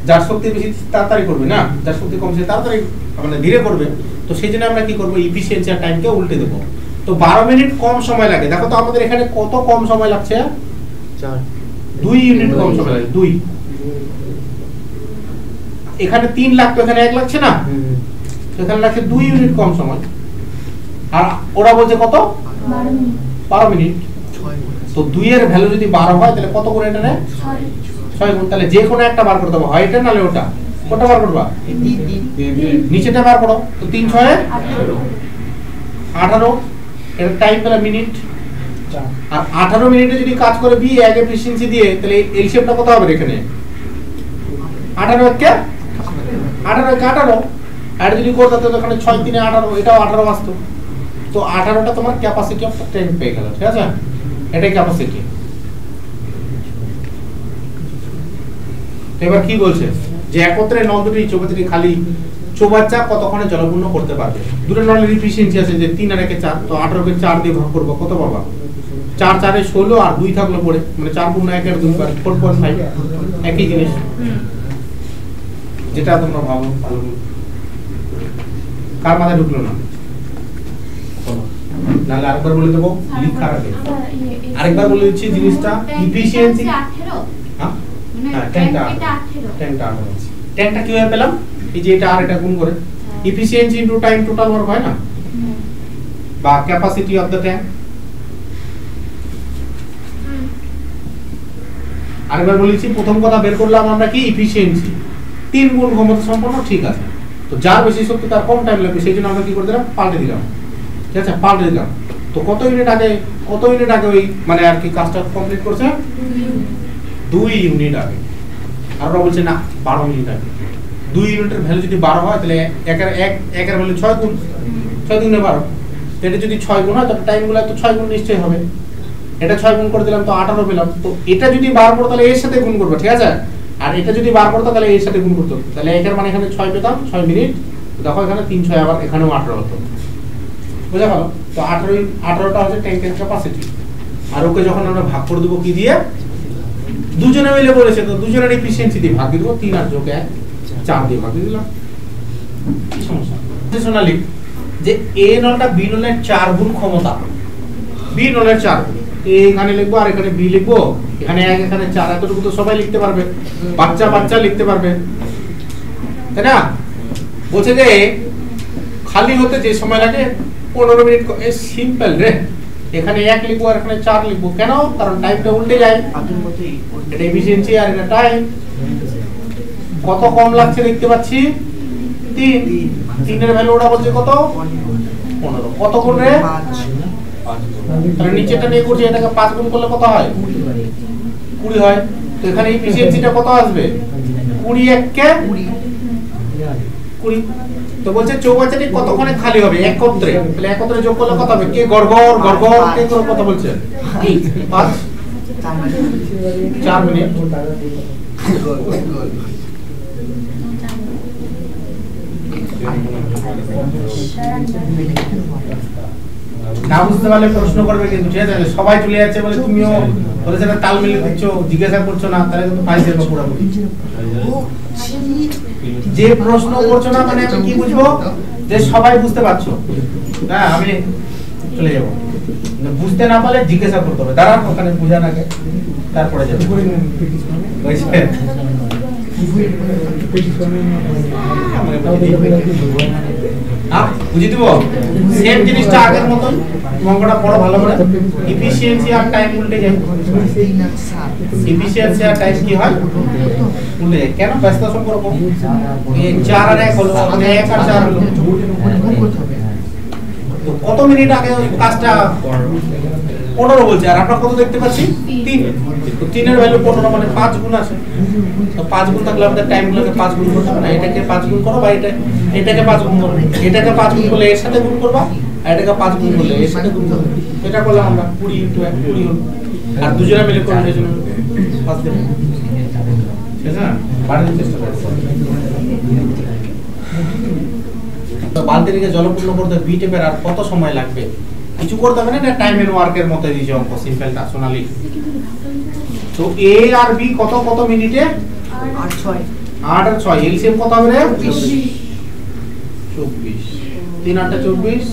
যার শক্তি বেশি তাড়াতাড়ি করবে না, যার শক্তি কম সে তাড়াতাড়ি মানে ধীরে করবে। তো সেই জন্য আমরা কি করবো, ইফিসিয়েন্সি আর টাইমকে উল্টে দেবো। তো 12 মিনিট কম সময় লাগে। দেখো তো আমাদের এখানে কত কম সময় লাগছে, 2 ইউনিট কম সময় লাগে। 2 এখানে 3 লাগতো, এখানে 1 লাগছে না, এখানে লাগছে 2 ইউনিট কম সময়। আর ওরা বলছে কত, 12 মিনিট। তো 2 এর ভ্যালু যদি 12 হয় তাহলে কত করে এটা নেয়, 6 গুণ। তাহলে যে কোনো একটা বার করতে হবে, হয় এটা নালে ওটা। কোনটা বার করবা, নিচেটা বার করো। তো 3 6 18, এর টাইম পেলা মিনিট। আর 18 মিনিটে যদি কাজ করে বি এক এফিসিয়েন্সি দিয়ে, তাহলে এলসিএমটা কত হবে এখানে, 18 কে 18 আর যদি করতে তো এখানে 6 3 18, এটাও 18 আসতো। তো 18টা তোমার ক্যাপাসিটি অফ ট্যাঙ্ক পেয়ে গেল, ঠিক আছে, এটাই ক্যাপাসিটি। এবার কি বলছে যে একত্রে নল দুটি চৌবাচ্চাটি খালি চৌবাচ্চা কতক্ষণে জলপূর্ণ করতে পারবে। দুটো নলের এফিসিয়েন্সি আছে যে 3 আর 1 4, তো 18 কে 4 দিয়ে ভাগ করব, কত পাবা, 4 4 এ 16 আর 2 থাকলো পড়ে, মানে 4 গুণ 1 এর 2 বার 4.5, একই জিনিস। যেটা তোমরা ভাবো ভালো, কার মাথায় ঢুকলো না, নাহলে আরেকবার বলে দেবো, লিখার আগে আরেকবার বলে দিচ্ছি জিনিসটা। এফিসিয়েন্সি, হ্যাঁ ট্যাঙ্কটা 18, ট্যাঙ্কটা কিভাবে পেলাম, এই যে এটা আর এটা গুণ করে, efficiency into time total work হয় না, বা ক্যাপাসিটি অফ দ্য ট্যাঙ্ক। আরেকবার বলেছি, প্রথম কথা বের করলাম আমরা কি, এফিসিয়েন্সি 3 গুণ ক্ষমতা সম্পন্ন, ঠিক আছে। তো যার বেশি শক্তি তার কম টাইম লাগবে, সেই জন্য আমরা কি করে দিলাম, পাল্টে দিলাম, ঠিক আছে, পাল্টে দিলাম। তো কত ইউনিট আগে ওই মানে আর কি কাজটা কমপ্লিট করছে, 2 ইউনিট আগে। আর ওরা বলছে না 12 মিনিট আগে। 2 ইউনিটের ভ্যালু যদি 12 হয় তাহলে একের ভ্যালু 6 গুণ, 6 গুণে 12। এটা যদি 6 গুণ হয় তাহলে টাইমগুলো তো 6 গুণ নিশ্চয়ই হবে। এটা 6 গুণ করে দিলাম তো 18 পেলাম। তো এটা যদি বার করতে তাহলে এর সাথে গুণ করবে, ঠিক আছে। আর এটা যদি বার করতে তাহলে এর সাথে গুণ করতে, তাহলে একের মানে এখানে 6 পেতাম, 6 মিনিট। দেখো এখানে 3 6 আবার এখানেও 18 হতো, বুঝা গেল। তো 18টা হচ্ছে ট্যাঙ্কের ক্যাপাসিটি। আর ওকে যখন আমরা ভাগ করে দেবো কি দিয়ে, দুজনে মিলে বলেছে তো দুজনের এফিসিয়েন্সি দিয়ে ভাগ দিয়ে দেবো, 3 আর যোগ 1 4 দিয়ে ভাগ দিয়ে দিলাম। কি সমস্যা শোনালি যে এ নলটা বি নলের 4 গুণ ক্ষমতা, বি নলের 4 গুণ। এখানে লিখবো আর এখানে বি লিখবো, এখানে 1 এখানে 4, এতটুকু তো সবাই লিখতে পারবে, বাচ্চা লিখতে পারবে, তাই না। বলছে যে খালি হতে যে সময় লাগে 15 মিনিট, সিম্পল রে। এখানে 1 লিখবো আর এখানে 4 লিখবো, কেন, কারণ টাইমটা উল্টে যায়। এটা এফিসিয়েন্সি আর এটা টাইম। কত কম লাগছে দেখতে পাচ্ছি, 3 এর ভ্যালু ওটা বলছে কত, 15। কত গুণ রে, 5। তাহলে নিচেটা নিয়ে করছি, এটাকে 5 গুণ করলে কত হয়, 20 হয়। তো এখানে এফিসিয়েন্সিটা কত আসবে, 20 1 কে 20। তো বলছে চৌবাচ্চাটি কতক্ষণে খালি হবে একত্রে, তাহলে একত্রে যোগ করলে কত হবে, কে গড়গড় কে করে কথা বলছে, 5 4 মিনিট। না বুঝতে পারলে প্রশ্ন করবে কিন্তু, ঠিক আছে। সবাই চলে যাচ্ছে বলে তুমিও ওদের সাথে তাল মিলিয়ে দিচ্ছ, জিজ্ঞাসা করছো না, তাহলে কিন্তু পাইছে পুরোপুরি। যে প্রশ্ন করছো না মানে আমি কি বুঝবো, যে সবাই বুঝতে পারছো, হ্যাঁ আমি চলে যাবো। বুঝতে না পারলে জিজ্ঞাসা করতে হবে, দাঁড়ান ওখানে বুঝা নাকে, তারপরে যাবে। বুঝিয়ে দিব সেম জিনিসটা আগের মতন, অঙ্কটা পড়ো ভালো করে। এফিসিয়েন্সি আর টাইম উল্টে যায়, এফিসিয়েন্সি আর টাইম কি হয়, উল্টে যায়। কেন, ব্যস্ত সম্পর্ক, 4 আর 1 হলো, 1 আর 4 হলো। কত মিনিট আগে কাজটা 15 বলছে, আর আমরা কত দেখতে পাচ্ছি, 3। তো 3 এর ভ্যালু 15 মানে 5 গুণ আছে। তো 5 গুণ থাকলে আমাদের টাইমগুলোকে 5 গুণ করতে হবে না, এটাকে 5 গুণ করো বা এটাকে 5 গুণ করো। এটাকে 5 গুণ করলে এর সাথে গুণ করবা, আর এটাকে 5 গুণ করলে এর সাথে গুণ করবে। এটা করলাম আমরা 20 * 1 20 হলো। আর দুজনে মিলে করলে এর জন্য 5 দেব, ঠিক আছে। বাড়ানোর চেষ্টা করব। তো বালতিটিকে জলপূর্ণ করতে বি টেপের আর কত সময় লাগবে, কিছু করতে হবে না, এটা টাইম এন্ড ওয়ার্কের মতো দিয়েছে অঙ্ক, সিম্পলটা সোনালি। তো এ আর বি কত মিনিটে, 8 আর 6 এলসিএম কত হবে রে? 24 3 8 24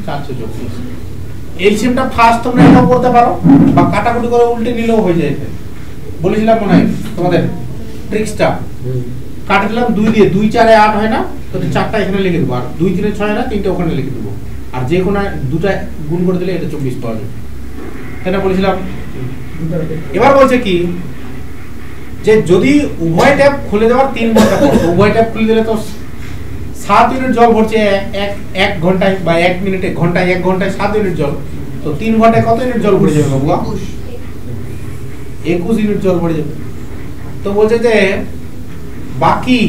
424। এলসিএমটা ফার্স্ট তোমরা এটাও করতে পারো বা কাটাকুটি করে উল্টে নিলেও হয়ে যায়। বলেছিলাম মনে হয় তোমাদের ট্রিক্সটা, কাটে দিলাম 2 দিয়ে, 2 4 এ 8 হয় না, তো 4টা এখানে লিখে দেবো, আর 2 3 এ 6 হয় না, 3টা ওখানে লিখে দেবো, আর যে কোনো দুটো গুণ করে দিলে এটা 24 পাওয়া যাবে। এটা বলেছিলাম। এবার বলছে কি যে যদি উভয় ট্যাপ খুলে দেওয়ার 3 ঘন্টা পর, উভয় ট্যাপ খুলে দিলে তো 7 ইউনিট জল ভরছে এক ঘন্টায় বা 1 মিনিটে, ঘন্টায় 1 ঘন্টায় 7 ইউনিট জল, তো 3 ঘন্টায় কত ইউনিট জল ভরে যাবে বাবুয়া? 21 ইউনিট জল ভরে যাবে। তো বলছে যে বাকি,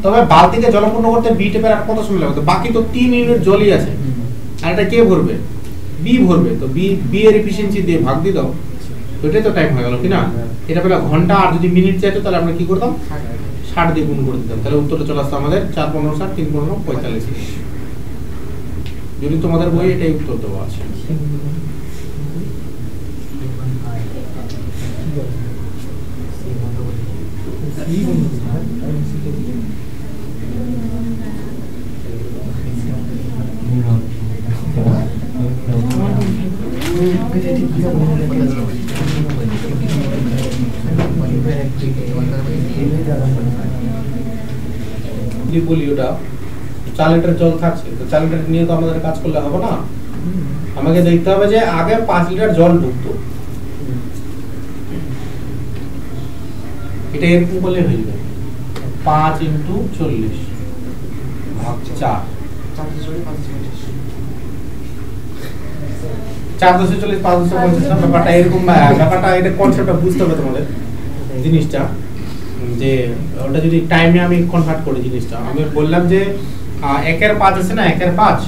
তবে বালতিকে জলপূর্ণ করতে বি ট্যাপের আর কত সময় লাগবে? বাকি তো 3 ইউনিট জলই আছে, আর এটা কে ভরবে? বি ভরবে। তো বি এর এফিশিয়েন্সি দিয়ে ভাগ দিয়ে দাও, তো এটাই তো টাইম হয়ে গেল কি না? এটা পেলে ঘন্টা, আর যদি মিনিট চাইতো তাহলে আমরা কি করতাম? 60 দিয়ে গুণ করে দিতাম, তাহলে উত্তরটা চলে আসতো আমাদের 4 15 60 3 15 45। যদি তোমাদের বই এটাই উত্তর দেওয়া আছে। বলি ওটা 4 লিটার জল থাকছে, তো 4 লিটার নিয়ে তো আমাদের কাজ করলে হবে না, আমাকে দেখতে হবে যে আগে 5 লিটার জল ঢুকতো, এটা এরকম করলে হয়ে যাবে 5 × 40 ভাগ 4, 4 × 40 5 × 50। ব্যাপারটা এরকম, ব্যাপারটা এটা কনসেপ্টটা বুঝতে হবে তোমাদের জিনিসটা, যে ওটা যদি টাইমে আমি কনভার্ট করি জিনিসটা। আমি বললাম যে 1 এর 5 আছে না, 1 এর 5,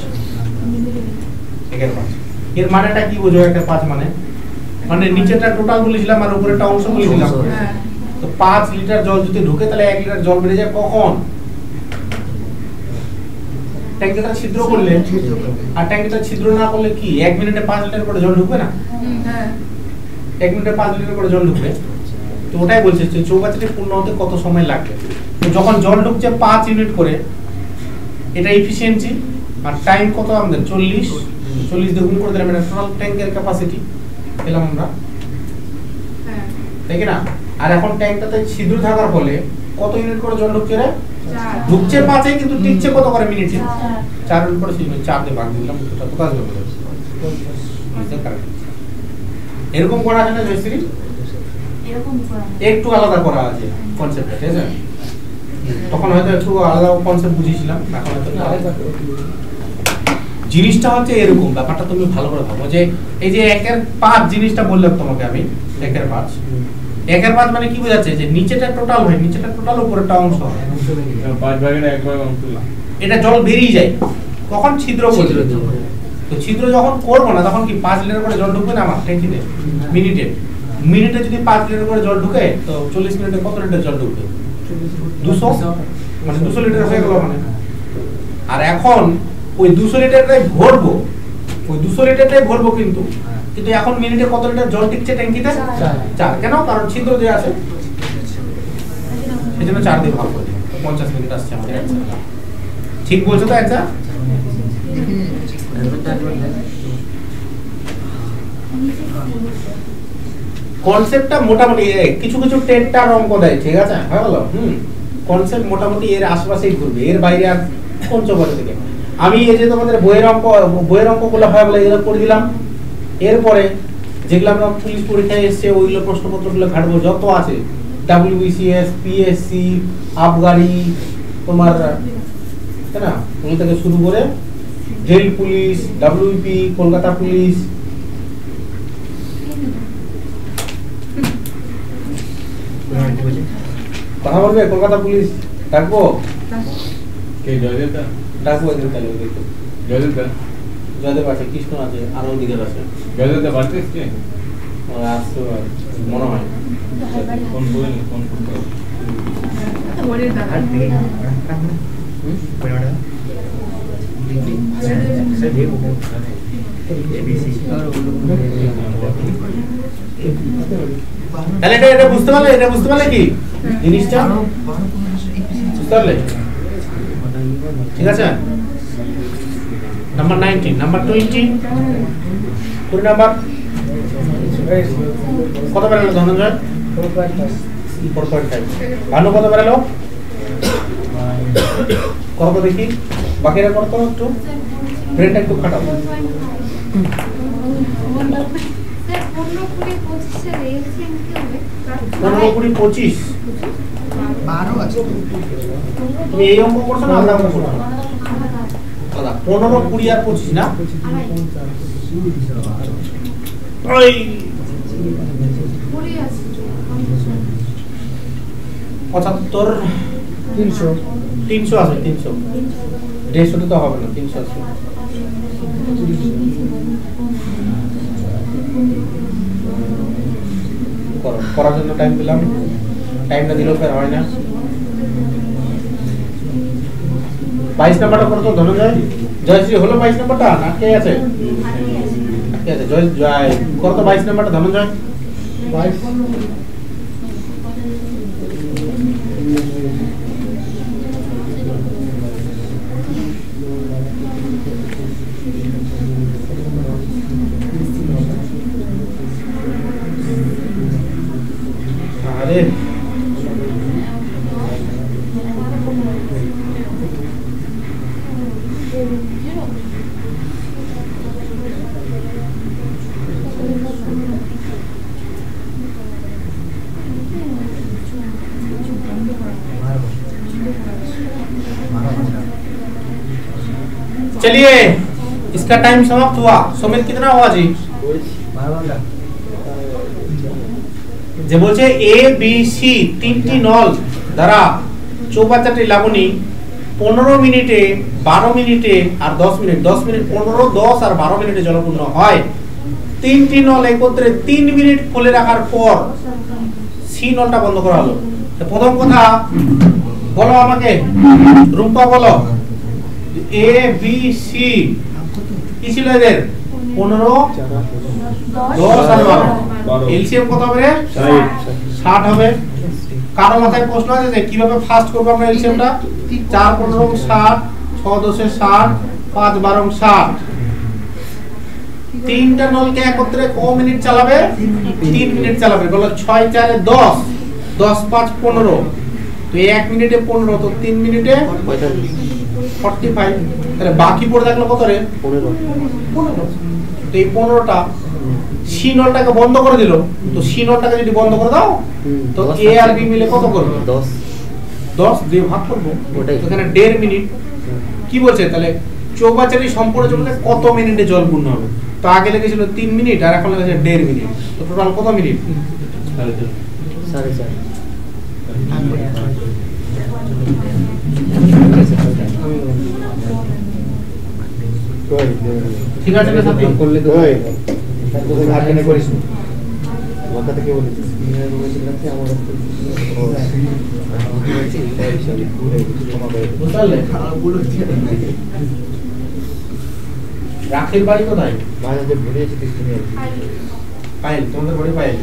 1 এর 5 এর মানেটা কি বোঝো? 1 এর 5 মানে নিচেটা টোটাল বলেছিলাম আর উপরেটা অংশ বলেছিলাম। তো 5 লিটার জল যদি ঢুকে তাহলে 1 লিটার জল বেড়ে যায় কখন? ট্যাঙ্কিটা ছিদ্র করলে। আর ট্যাঙ্কিটা ছিদ্র না করলে কি 1 মিনিটে 5 লিটার করে জল ঢুকবে না? 1 মিনিটে 5 লিটার করে জল ঢুকবে। তো ওটাই বলছে যে চৌকাঠিটি পূর্ণ হতে কত সময় লাগবে। তো যখন জল ঢুকছে 5 ইউনিট করে, এটা এফিশিয়েন্সি, আর টাইম কত আমাদের? 40 দিয়ে গুণ করে দিলাম, এটা টোটাল ট্যাঙ্কের ক্যাপাসিটি পেলাম আমরা, তাই কি না? আর এখন ট্যাঙ্কটাতে ছিদ্র থাকার ফলে কত ইউনিট করে জল ঢুকছে রে? ঢুকছে 5 কিন্তু টিকছে কত করে মিনিটে? 4 ইউনিট করে, 4 দিয়ে ভাগ দিলাম, এটা কত আসবে? এরকম করা আছে না জয়শ্রী? একটু আলাদা করা আছে কনসেপ্টটা, ঠিক আছে? তখন হয়তো একটু আলাদা কনসেপ্ট বুঝিয়েছিলাম, এখন হয়তো জিনিসটা হচ্ছে এরকম। ব্যাপারটা তুমি ভালো করে ভাবো যে এই যে 1 এর 5 জিনিসটা বললাম তোমাকে আমি, 1 এর 5, 1 এর 5 মানে কি বোঝাচ্ছে? যে নিচেটা টোটাল হয়, নিচেটা টোটাল উপরেরটা অংশ হয়, 5 ভাগের 1 ভাগ অংশ, এটা জল বেরিয়ে যায় কখন? ছিদ্র করলে। তো ছিদ্র যখন করবো না তখন কি 5 লিটার করে জল ঢুকবে না আমার ট্যাঙ্কিতে মিনিটে যদি 5 লিটার করে জল ঢুকে, তো 40 মিনিটে কত লিটার জল ঢুকবে? 200, মানে 200 লিটার হয়ে গেল মানে। আর এখন ওই 200 লিটারটাই ভরবো, ওই 200 লিটারটাই ভরবো, কিন্তু এখন মিনিটে কত লিটার জল টিকছে ট্যাঙ্কিতে? 4। কেন? কারণ ছিদ্র দেওয়া আছে, সেজন্য 4 দিয়ে ভাগ করে দিই, 50 মিনিট আসছে আমাদের অ্যান্সার। ঠিক বলছো তো অ্যান্সার? কনসেপ্টটা মোটামুটি কিছু টেটটার অঙ্ক দেয়, ঠিক আছে? হয়ে গেল। কনসেপ্ট মোটামুটি এর আশেপাশেই ঘুরবে, এর বাইরে আর কোন চৌকাঠি থেকে। আমি এই যে তোমাদের বইয়ের অঙ্কগুলো হয় বলে এগুলো করে দিলাম। এরপরে যেগুলো আমরা পুলিশ পরীক্ষায় এসছে ওইগুলো প্রশ্নপত্রগুলো ঘাটবো, যত আছে WBCS, PSC, আবগারি, তোমার তাই না, ওগুলো থেকে শুরু করে jail police, WP, Kolkata police, কথা বলবে? কলকাতা পুলিশ ডাকবো? কে জয়দেবদা? ডাকবো এদের তাহলে ওদেরকে। জয়দেবদা? জয়দেব আছে, কৃষ্ণ আছে, আরো ওদিকের আছে। জয়দেবদা বাড়তে এসছে? আসতে মনে হয়। কোন বই? কোন তাহলে এটা বুঝতে পারলে, এটা বুঝতে পারলে কি জিনিসটা বুঝতে পারলে? ঠিক আছে, নাম্বার 19, নাম্বার 20, কোন নাম্বার কত বেরোলো ধনঞ্জয়? 4.5। ভানু কত বেরোলো? কত দেখি, বাকিরা করতো একটু, ব্রেনটা একটু খাটাও। 15-20-25 12 আছে। তুমি এই অঙ্ক করছো না আলাদা অঙ্ক করছো? আলাদা। 15-20 আর 25 না? ওই 75 300 আছে, 300 150 তো হবে না, 300 আছে। করার জন্য টাইম দিলাম, টাইমটা দিলেও ফের হয় না। 22 নাম্বারটা করো তো ধনঞ্জয়। জয়শ্রী হলো 22 নাম্বারটা না কে আছে? কে আছে? জয় করো তো 22 নাম্বারটা ধনঞ্জয়। 22 আরে चलिए इसका टाइम समाप्त हुआ। सुमित कितना हुआ जी? যে বলছে এ বি সি তিনটি নল দ্বারা চৌবাচ্চাটি লাবণী 15 মিনিটে 12 মিনিটে আর 10 মিনিট 10 মিনিট 15 10 আর 12 মিনিটে জলপূর্ণ হয়। তিনটি নল একত্রে 3 মিনিট খুলে রাখার পর সি নলটা বন্ধ করা হলো। তো প্রথম কথা বলো আমাকে, রুম্পা বলো, এ বি সি কি ছিল এদের? 15 10 আর 12 এলসিএম কত হবে? 60 হবে। কারো মাথায় প্রশ্ন আছে যে কিভাবে ফাস্ট করব আমরা এলসিএমটা? 4 15 60, 6 10 60, 5 12 60। তিনটা নলকে একত্রে কত মিনিট চালাবে? 3 মিনিট চালাবে। বলো 6 4 10, 10 5 15। তো 1 মিনিটে 15, তো 3 মিনিটে 45। তাহলে বাকি পড়ে থাকলো কত রে? 15। তো এই 15টা সি নলটাকে বন্ধ করে দিল। তো সি নলটাকে যদি বন্ধ করে দাও তো এ আর বি মিলে কত করবে? 10 দিয়ে ভাগ করব। এখানে 1.5 মিনিট। কি বলছে তাহলে চৌবাচ্চাটি সম্পূর্ণ জলতে কত মিনিটে জল পূর্ণ হবে? তো আগে লেগেছিল 3 মিনিট আর এখন লেগেছে 1.5 মিনিট। তো টোটাল কত মিনিট? 4.5। ঠিক আছে না সাথী? করলে তো হয়। তারপর ভাগ কেন করিস না? মাথা থেকে বলেছিস আমার রাখের বাড়ি কোথায়? বাজারে ভরে আছে তুমি। পাইল, তোমাদের বাড়ি পাইল।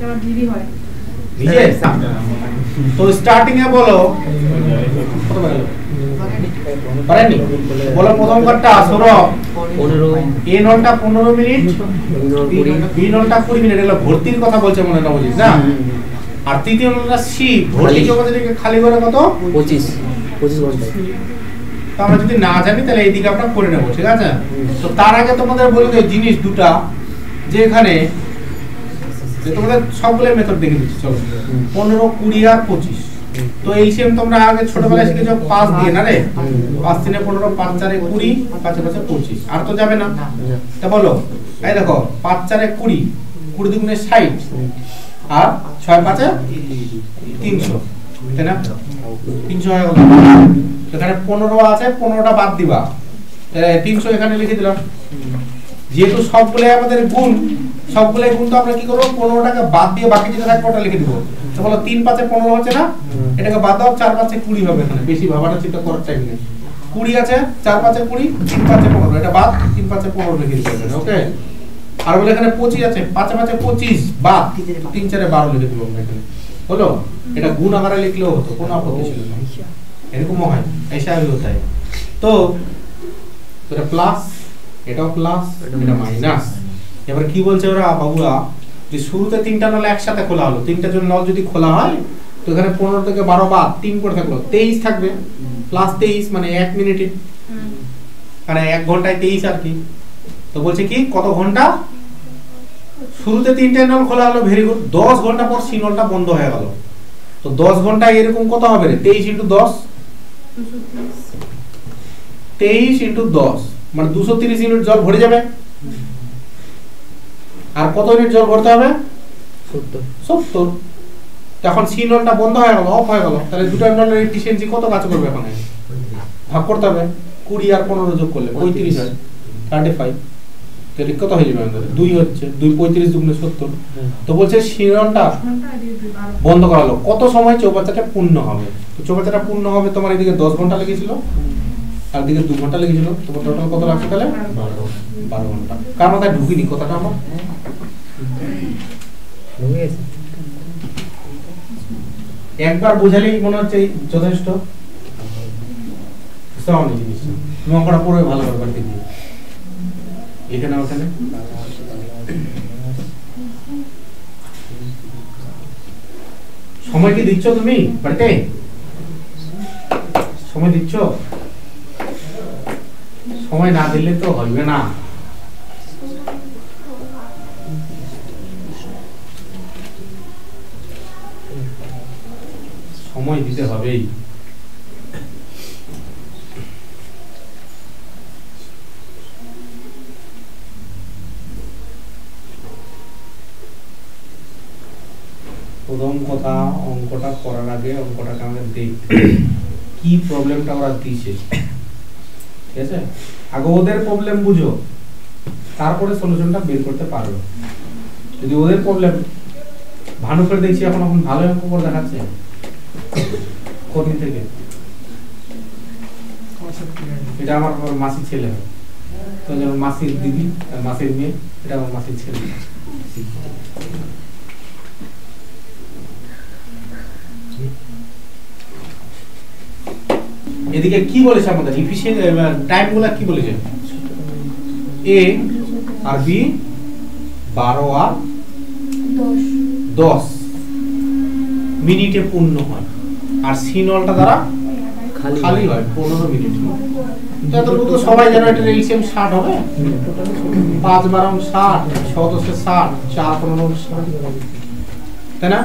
আমার দিদি হয়। ভিজে? তো স্টার্টিং এ বলো কত বেরোলো? পারেনি? বলো প্রথম কাটটা সরো 15, এ নলটা 15 মিনিট, বি নলটা 20 মিনিট। এগুলো ভর্তির কথা বলছে মনে না বুঝিস না? আর তৃতীয় নলটা সি ভর্তি চৌবাচ্চাটিকে খালি করে কত? 25 ঘন্টা। তো আমরা যদি না জানি তাহলে এই দিকে আমরা করে নেব, ঠিক আছে? তো তার আগে তোমাদের বলে দেই জিনিস দুটা, যে এখানে যে তোমাদের সবগুলো মেথড দেখে দিচ্ছি। চলো 15 20 আর 25। তো এলসিএম তোমরা আগে ছোটবেলায় শিখেছো 5 দিয়ে না রে? 5 3 15, 5 4 20, 5 5 25। আর তো যাবে না। তা বলো, এই দেখো 5 4 20, 20 দুগুণে 60 আর 6 5 300, তাই না? 300 হয়ে গেল। এখানে 15 আছে, 15টা বাদ দিবা। 300 এখানে লিখে দিলাম। যেহেতু সবগুলো আমাদের গুণ, সবগুলাই গুণ, তো আমরা কি করব? 15টাকে বাদ দিয়ে বাকি যেটা থাকবে ওটা লিখে দিব। তো বলো 3 5 15 হচ্ছে না? এটাকে বাদ দাও, 4 5 20 হবে। এখানে বেশি ভাবাটা চিন্তা করার টাইম নেই। 20 আছে, 4 5 20, 3 5 15, এটা বাদ, 3 5 15 লিখে দিতে হবে। ওকে, আর বলে এখানে 25 আছে, 5 5 25 বাদ, 3 4 12 লিখে দিব আমরা এখানে। হলো, এটা গুণ আকারে লিখলেও হতো, কোনো আপত্তি ছিল না। এরকমও হয়, ऐसा भी होता है। তো এটা প্লাস, এটাও প্লাস, এটা মাইনাস। এবার কি বলছে ওরা বাবুরা, যে শুরুতে তিনটা নল একসাথে খোলা হলো, তিনটা জন নল যদি খোলা হয় তো এখানে 15 থেকে 12 বাদ 3 করে থাকলো, 23 থাকবে, প্লাস 23 মানে 1 মিনিটে, মানে 1 ঘন্টায় 23 আর কি। তো বলছে কি কত ঘন্টা, শুরুতে তিনটা নল খোলা হলো, ভেরি গুড, 10 ঘন্টা পর সি নলটা বন্ধ হয়ে গেল। তো 10 ঘন্টায় এরকম কত হবে রে, 23 × 10, 23 × 10 মানে 230 ইউনিট জল ভরে যাবে। আর কত ইউনিট জল ভরতে হবে, 70। তখন সি নলটা বন্ধ হয়ে গেল, অফ হয়ে গেল, তাহলে দুটো নলের এফিশিয়েন্সি কত কাজ করবে, এখন ভাগ করতে হবে, 20 আর 15 যোগ করলে 35 হয়, 35। তাহলে কত হয়ে যাবে আমাদের, 2 হচ্ছে, 2 35 × 70। তো বলছে সি নলটা বন্ধ করা হলো, কত সময় চৌবাচ্চাটা পূর্ণ হবে। তো চৌবাচ্চাটা পূর্ণ হবে তোমার এদিকে 10 ঘন্টা লেগেছিল, আর দিকে 2 ঘন্টা লেগেছিল, তোমার টোটাল কত লাগছে তাহলে 12 ঘন্টা। কার মাথায় ঢুকিনি কথাটা আমার, একবার বুঝালেই মনে হচ্ছে যথেষ্ট। সামনে জিনিসটা তুমি অঙ্কটা পড়বে ভালো করে বাড়িতে গিয়ে, এখানে ওখানে সময় কি দিচ্ছ তুমি বাড়িতে, সময় দিচ্ছ? সময় না দিলে তো হবে না। সময় দিতে হবেই। প্রথম কথা, অঙ্কটা করার আগে অঙ্কটাকে আমাদের দেখতে কি প্রবলেমটা ওরা দিয়েছে, ঠিক আছে? আগে ওদের প্রবলেম বুঝো, তারপরে সলিউশনটা বের করতে পারবে। যদি ওদের প্রবলেম ভালো করে দেখছি, এখন ভালো অঙ্ক করে দেখাচ্ছে কদিন থেকে, এটা আমার মাসির ছেলে হয়, তো যেমন মাসির দিদি, মাসির মেয়ে, এটা আমার মাসির ছেলে। এদিকে কি বলেছে আমাদের এফিশিয়েন্ট টাইমগুলো কি বলেছে, এ আর বি 12 আর 10 মিনিটে পূর্ণ হয়, আর সি নলটা দ্বারা খালি হয় 15 মিনিট। এতটুকু তো সবাই জানো, এটা এলসিএম 60 হবে, 5 12 60, 6 10 60, 4 15 60, তাই না?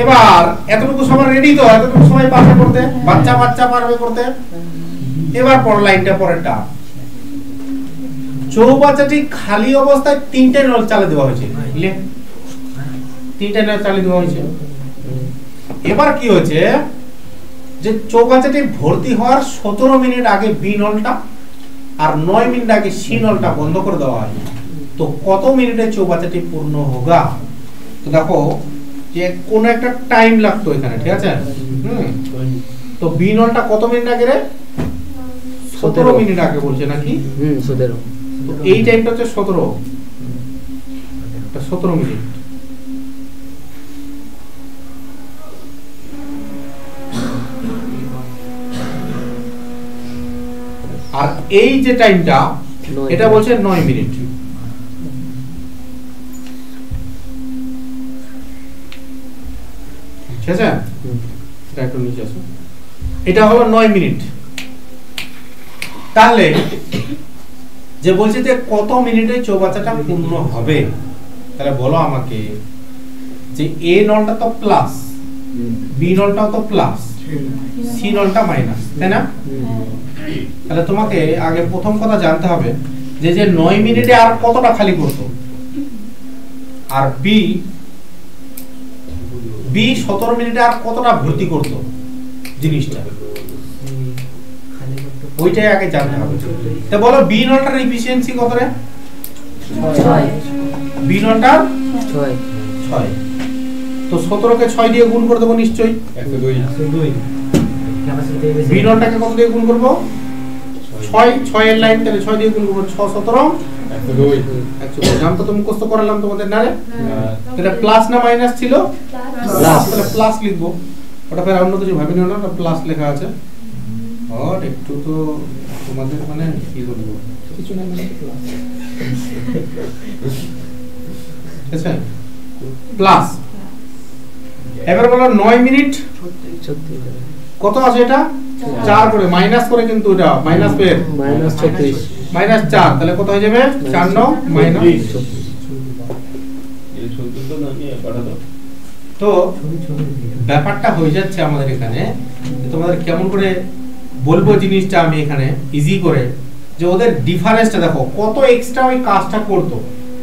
এবার এতটুকু সবার রেডি তো, এতটুকু সবাই পারবে করতে, বাচ্চা পারবে করতে। এবার পর লাইনটা পরেরটা, চৌবাচ্চাটি খালি অবস্থায় 3টে নল চালিয়ে দেওয়া হয়েছে, বুঝলে? 3টে নল চালিয়ে দেওয়া হয়েছে। এবার কি হয়েছে, যে চৌবাচ্চাটি ভর্তি হওয়ার 17 মিনিট আগে বি নলটা আর 9 মিনিট আগে সি নলটা বন্ধ করে দেওয়া হয়। তো কত মিনিটে চৌবাচ্চাটি পূর্ণ হোগা? তো দেখো যে কোন একটা টাইম লাগতো এখানে, ঠিক আছে? তো বি নলটা কত মিনিট আগে রে, 17 মিনিট আগে বলছে নাকি? 17। তো এই টাইমটা হচ্ছে 17 মিনিট। আর এই যে টাইমটা, এটা বলছে 9 মিনিট। ঠিক আছে, এটা একটু নিচে আসো, এটা হলো 9 মিনিট। তাহলে যে বলছে যে কত মিনিটে চৌবাচ্চাটা পূর্ণ হবে, তাহলে বলো আমাকে যে এ নলটা তো প্লাস, বি নলটাও তো প্লাস, সি নলটা মাইনাস, তাই না? তাহলে তোমাকে আগে প্রথম কথা জানতে হবে যে 9 মিনিটে আর কতটা খালি করতো, আর বি 17 মিনিটে আর কতটা ভর্তি করতো জিনিসটা, ওইটাই আগে জানতে হবে। তো বলো বি নলটার এফিশিয়েন্সি কত রে? 6। বি নলটার 6। তো 17 কে 6 দিয়ে গুণ করে দেবো নিশ্চয়ই, 102। বি নটটাকে কত দিয়ে গুণ করব 6 এর লাইন, তাহলে 6 দিয়ে গুণ করব 6 17 102 নাম তো মুখস্থ করালাম তোমাদের না রে? এটা প্লাস না মাইনাস ছিল? প্লাস, তাহলে প্লাস লিখবো। ওটা ফের অন্য কিছু ভাবি নিও না, ওটা প্লাস লেখা আছে। আর একটু তো তোমাদের মানে কি বলবো, কিছু না মানে প্লাস, ঠিক আছে প্লাস। এবার বলো 9 মিনিট কত আছে এটা 4 করে মাইনাস করে, কিন্তু এটা মাইনাস পের মাইনাস 4, তাহলে কত হয়ে যাবে 4 9 মাইনাস। তো ব্যাপারটা হয়ে যাচ্ছে আমাদের এখানে, তোমাদের কেমন করে বলবো জিনিসটা আমি এখানে ইজি করে, যে ওদের ডিফারেন্সটা দেখো কত এক্সট্রা ওই কাজটা করতো।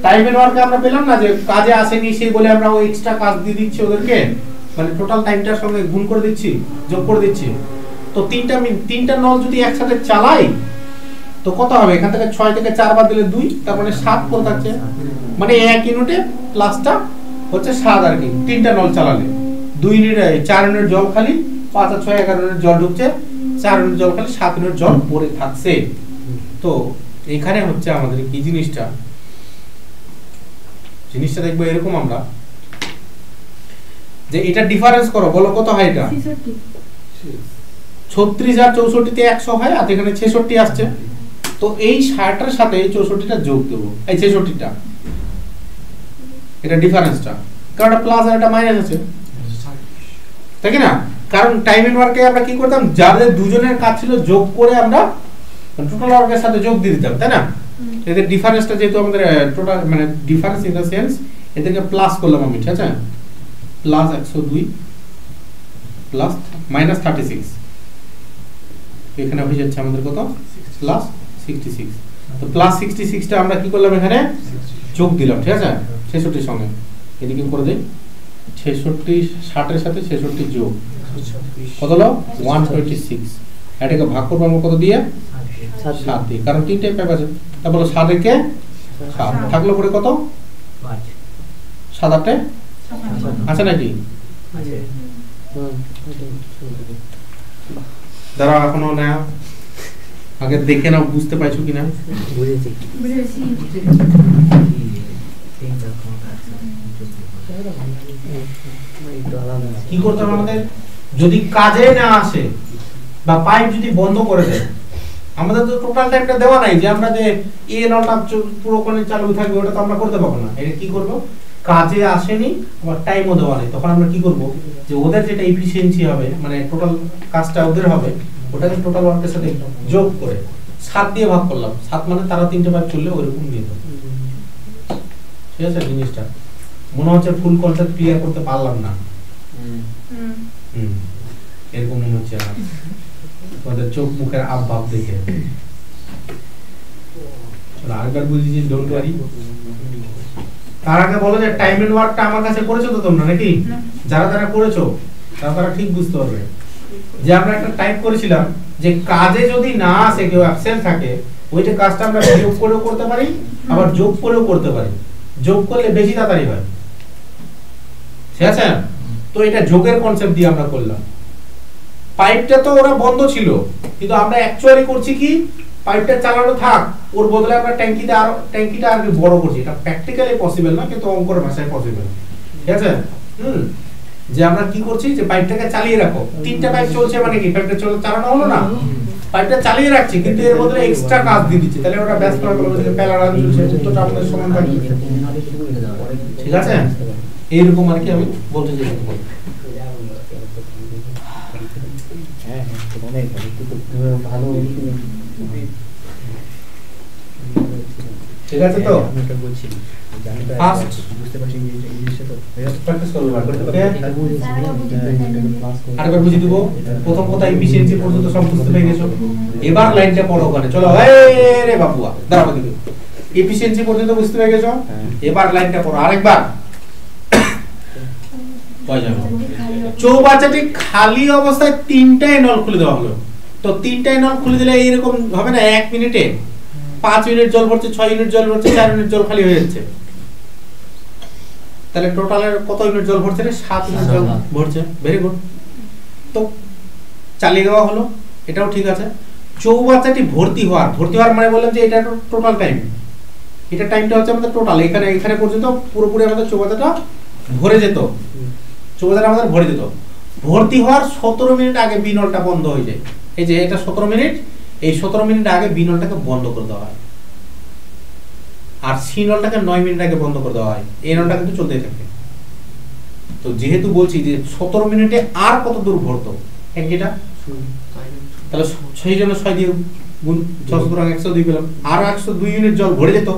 টাইম এন্ড ওয়ার্কে আমরা পেলাম না যে কাজে আসেনি সেই বলে আমরা ওই এক্সট্রা কাজ দিয়ে দিচ্ছি ওদেরকে, মানে টোটাল টাইমটার সঙ্গে গুণ করে দিচ্ছি, যোগ করে দিচ্ছি। তো তিনটা নল যদি একসাথে চালাই তো কত হবে, এখান থেকে 6 থেকে 4 বাদ দিলে 2, তার মানে 7 করে থাকছে, মানে 1 ইউনিটে প্লাসটা হচ্ছে 7 আর কি। তিনটা নল চালালে 2 ইউনিট 4 ইউনিট জল খালি, 5 আর 6 11 ইউনিট জল ঢুকছে, 4 ইউনিট জল খালি, 7 ইউনিট জল পড়ে থাকছে। তো এখানে হচ্ছে আমাদের কি জিনিসটা দেখবো এরকম আমরা, যে এটা ডিফারেন্স করো, বলো কত হয় এটা 36 আর 64 তে 100 হয়, আর এখানে 66 আসছে। তো এই 60 এর সাথে এই 64টা যোগ দেব, এই 66টা, এটা ডিফারেন্সটা, কারণ এটা প্লাস আর এটা মাইনাস আছে, তাই কি না? কারণ টাইম এন্ড ওয়ার্কে আমরা কি করতাম, যাদের দুজনের কাজ ছিল যোগ করে আমরা টোটাল ওয়ার্কের সাথে যোগ দিয়ে দিতাম, তাই না? এদের ডিফারেন্সটা যেহেতু আমাদের টোটাল মানে ডিফারেন্স ইন দ্য সেন্স, এদেরকে প্লাস করলাম আমি, ঠিক আছে? প্লাস 102 প্লাস মাইনাস 36, এখানে হয়ে যাচ্ছে আমাদের কত প্লাস 66। তো প্লাস 66টা আমরা কি করলাম এখানে যোগ দিলাম, ঠিক আছে 66 এর সঙ্গে, এদিকে করে দেই 66 60 এর সাথে 66 যোগ কত হলো 126। এটাকে ভাগ করব আমরা কত দিয়ে 7 দিয়ে, কারণ তিনটাই পাইপ আছে। তারপর 7 একে 7 থাকলো পরে কত 7 8 আছে নাকি? দাঁড়াও এখনো না, আগে দেখে নাও বুঝতে পারছো কিনা। বুঝেছি। কি করতে হবে আমাদের, যদি কাজে না আসে বা পাইপ যদি বন্ধ করে দেয়, আমাদের তো টোটাল টাইমটা দেওয়া নাই যে আমরা যে এ নলটা পুরো কোণে চালু থাকবে, ওটা তো আমরা করতে পারবো না। এটা কি করব, কাজে আসেনি আবার টাইমও দেওয়া নেই, তখন আমরা কি করব, যে ওদের যেটা এফিশিয়েন্সি হবে মানে টোটাল কাজটা ওদের হবে, ওটাকে টোটাল ওয়ার্কের সাথে যোগ করে 7 দিয়ে ভাগ করলাম। 7 মানে তারা 3টে পাইপ চললে ওইরকম দিয়ে দেবো, ঠিক আছে? জিনিসটা মনে হচ্ছে ফুল কনসেপ্ট ক্লিয়ার করতে পারলাম না, এরকম মনে হচ্ছে আমার তোমাদের চোখ মুখের আবভাব দেখে। চলো আরেকবার বুঝিয়েছি, ডোন্ট ওয়ারি। তার আগে বলো যে টাইম এন্ড ওয়ার্কটা আমার কাছে করেছো তো তোমরা নাকি? যারা করেছো তারা ঠিক বুঝতে পারবে যে আমরা একটা টাইপ করেছিলাম যে কাজে যদি না আসে, কেউ অ্যাবসেন্ট থাকে, ওইটা কাজটা আমরা বিয়োগ করেও করতে পারি আবার যোগ করেও করতে পারি। যোগ করলে বেশি তাড়াতাড়ি হয়, ঠিক আছে? তো এটা যোগের কনসেপ্ট দিয়ে আমরা করলাম। পাইপটা তো ওরা বন্ধ ছিল, কিন্তু আমরা অ্যাকচুয়ালি করছি কি, পাইপটা চালানো থাক, ওর বদলে আমরা ট্যাঙ্কিটা আর বড় করছি। এটা প্র্যাকটিক্যালি পসিবল না, কিন্তু অঙ্কের ভাষায় পসিবল, ঠিক আছে? যে আমরা কি করছি, যে পাইপটাকে চালিয়ে রাখো, 3টা পাইপ চলছে মানে কি পাইপটা চালানো হলো না, পাইপটা চালিয়ে রাখছি কিন্তু এর বদলে এক্সট্রা কাজ দিয়ে দিচ্ছি, তাহলে ওটা ব্যস্ত হয়ে গেল, যে পেলা রান চলছে, উত্তরটা আমাদের সমান থাকবে, ঠিক আছে? এইরকম আর কি আমি বলতে চাই। ঠিক আছে, তো ফার্স্ট বুঝতে পারছি যে এই জিনিসটা তো প্র্যাকটিস করব, আরেকবার বুঝিয়ে দেব। প্রথম কথা এফিশিয়েন্সি পর্যন্ত সব বুঝতে পেরে গেছো, এবার লাইনটা পড়ো ওখানে। চলো এই রে বাবুয়া দাঁড়াও দিকে, এফিশিয়েন্সি পর্যন্ত বুঝতে পেরে গেছো, এবার লাইনটা পড়ো আরেকবার। চৌবাচ্চাটি খালি অবস্থায় 3টাই নল খুলে দেওয়া হলো। তো 3টাই নল খুলে দিলে এইরকম হবে না, 1 মিনিটে 5 ইউনিট জল ভরছে, 6 ইউনিট জল ভরছে, 4 ইউনিট জল খালি হয়ে যাচ্ছে। তাহলে টোটালের কত ইউনিট জল ভরছে রে? 7 ইউনিট জল ভরছে। Very good. তো চালিয়ে দেওয়া হলো, এটাও ঠিক আছে। চৌবাচ্চাটি ভর্তি হওয়ার মানে বললাম যে এটা টোটাল টাইম, এটা টাইমটা হচ্ছে আমাদের টোটাল, এখানে পর্যন্ত পুরোপুরি আমাদের চৌবাচ্চাটা ভরে যেত, চৌবাচ্চাটা আমাদের ভরে যেত। ভর্তি হওয়ার 17 মিনিট আগে বি নলটা বন্ধ হয়ে যায়। এই যে এটা 17 মিনিট, এই 17 মিনিট আগে বি নলটাকে বন্ধ করে দেওয়া হয়, আর সি নলটাকে 9 মিনিট আগে বন্ধ করে দেওয়া হয়। এই নলটা কিন্তু চলতেই থাকে। তো যেহেতু বলছি যে 17 মিনিটে আর কত দূর ভরতো ট্যাঙ্কিটা, তাহলে সেই জন্য 6 দিয়ে গুণ 6 সুতরাং 102 পেলাম, আর 102 ইউনিট জল ভরে যেত,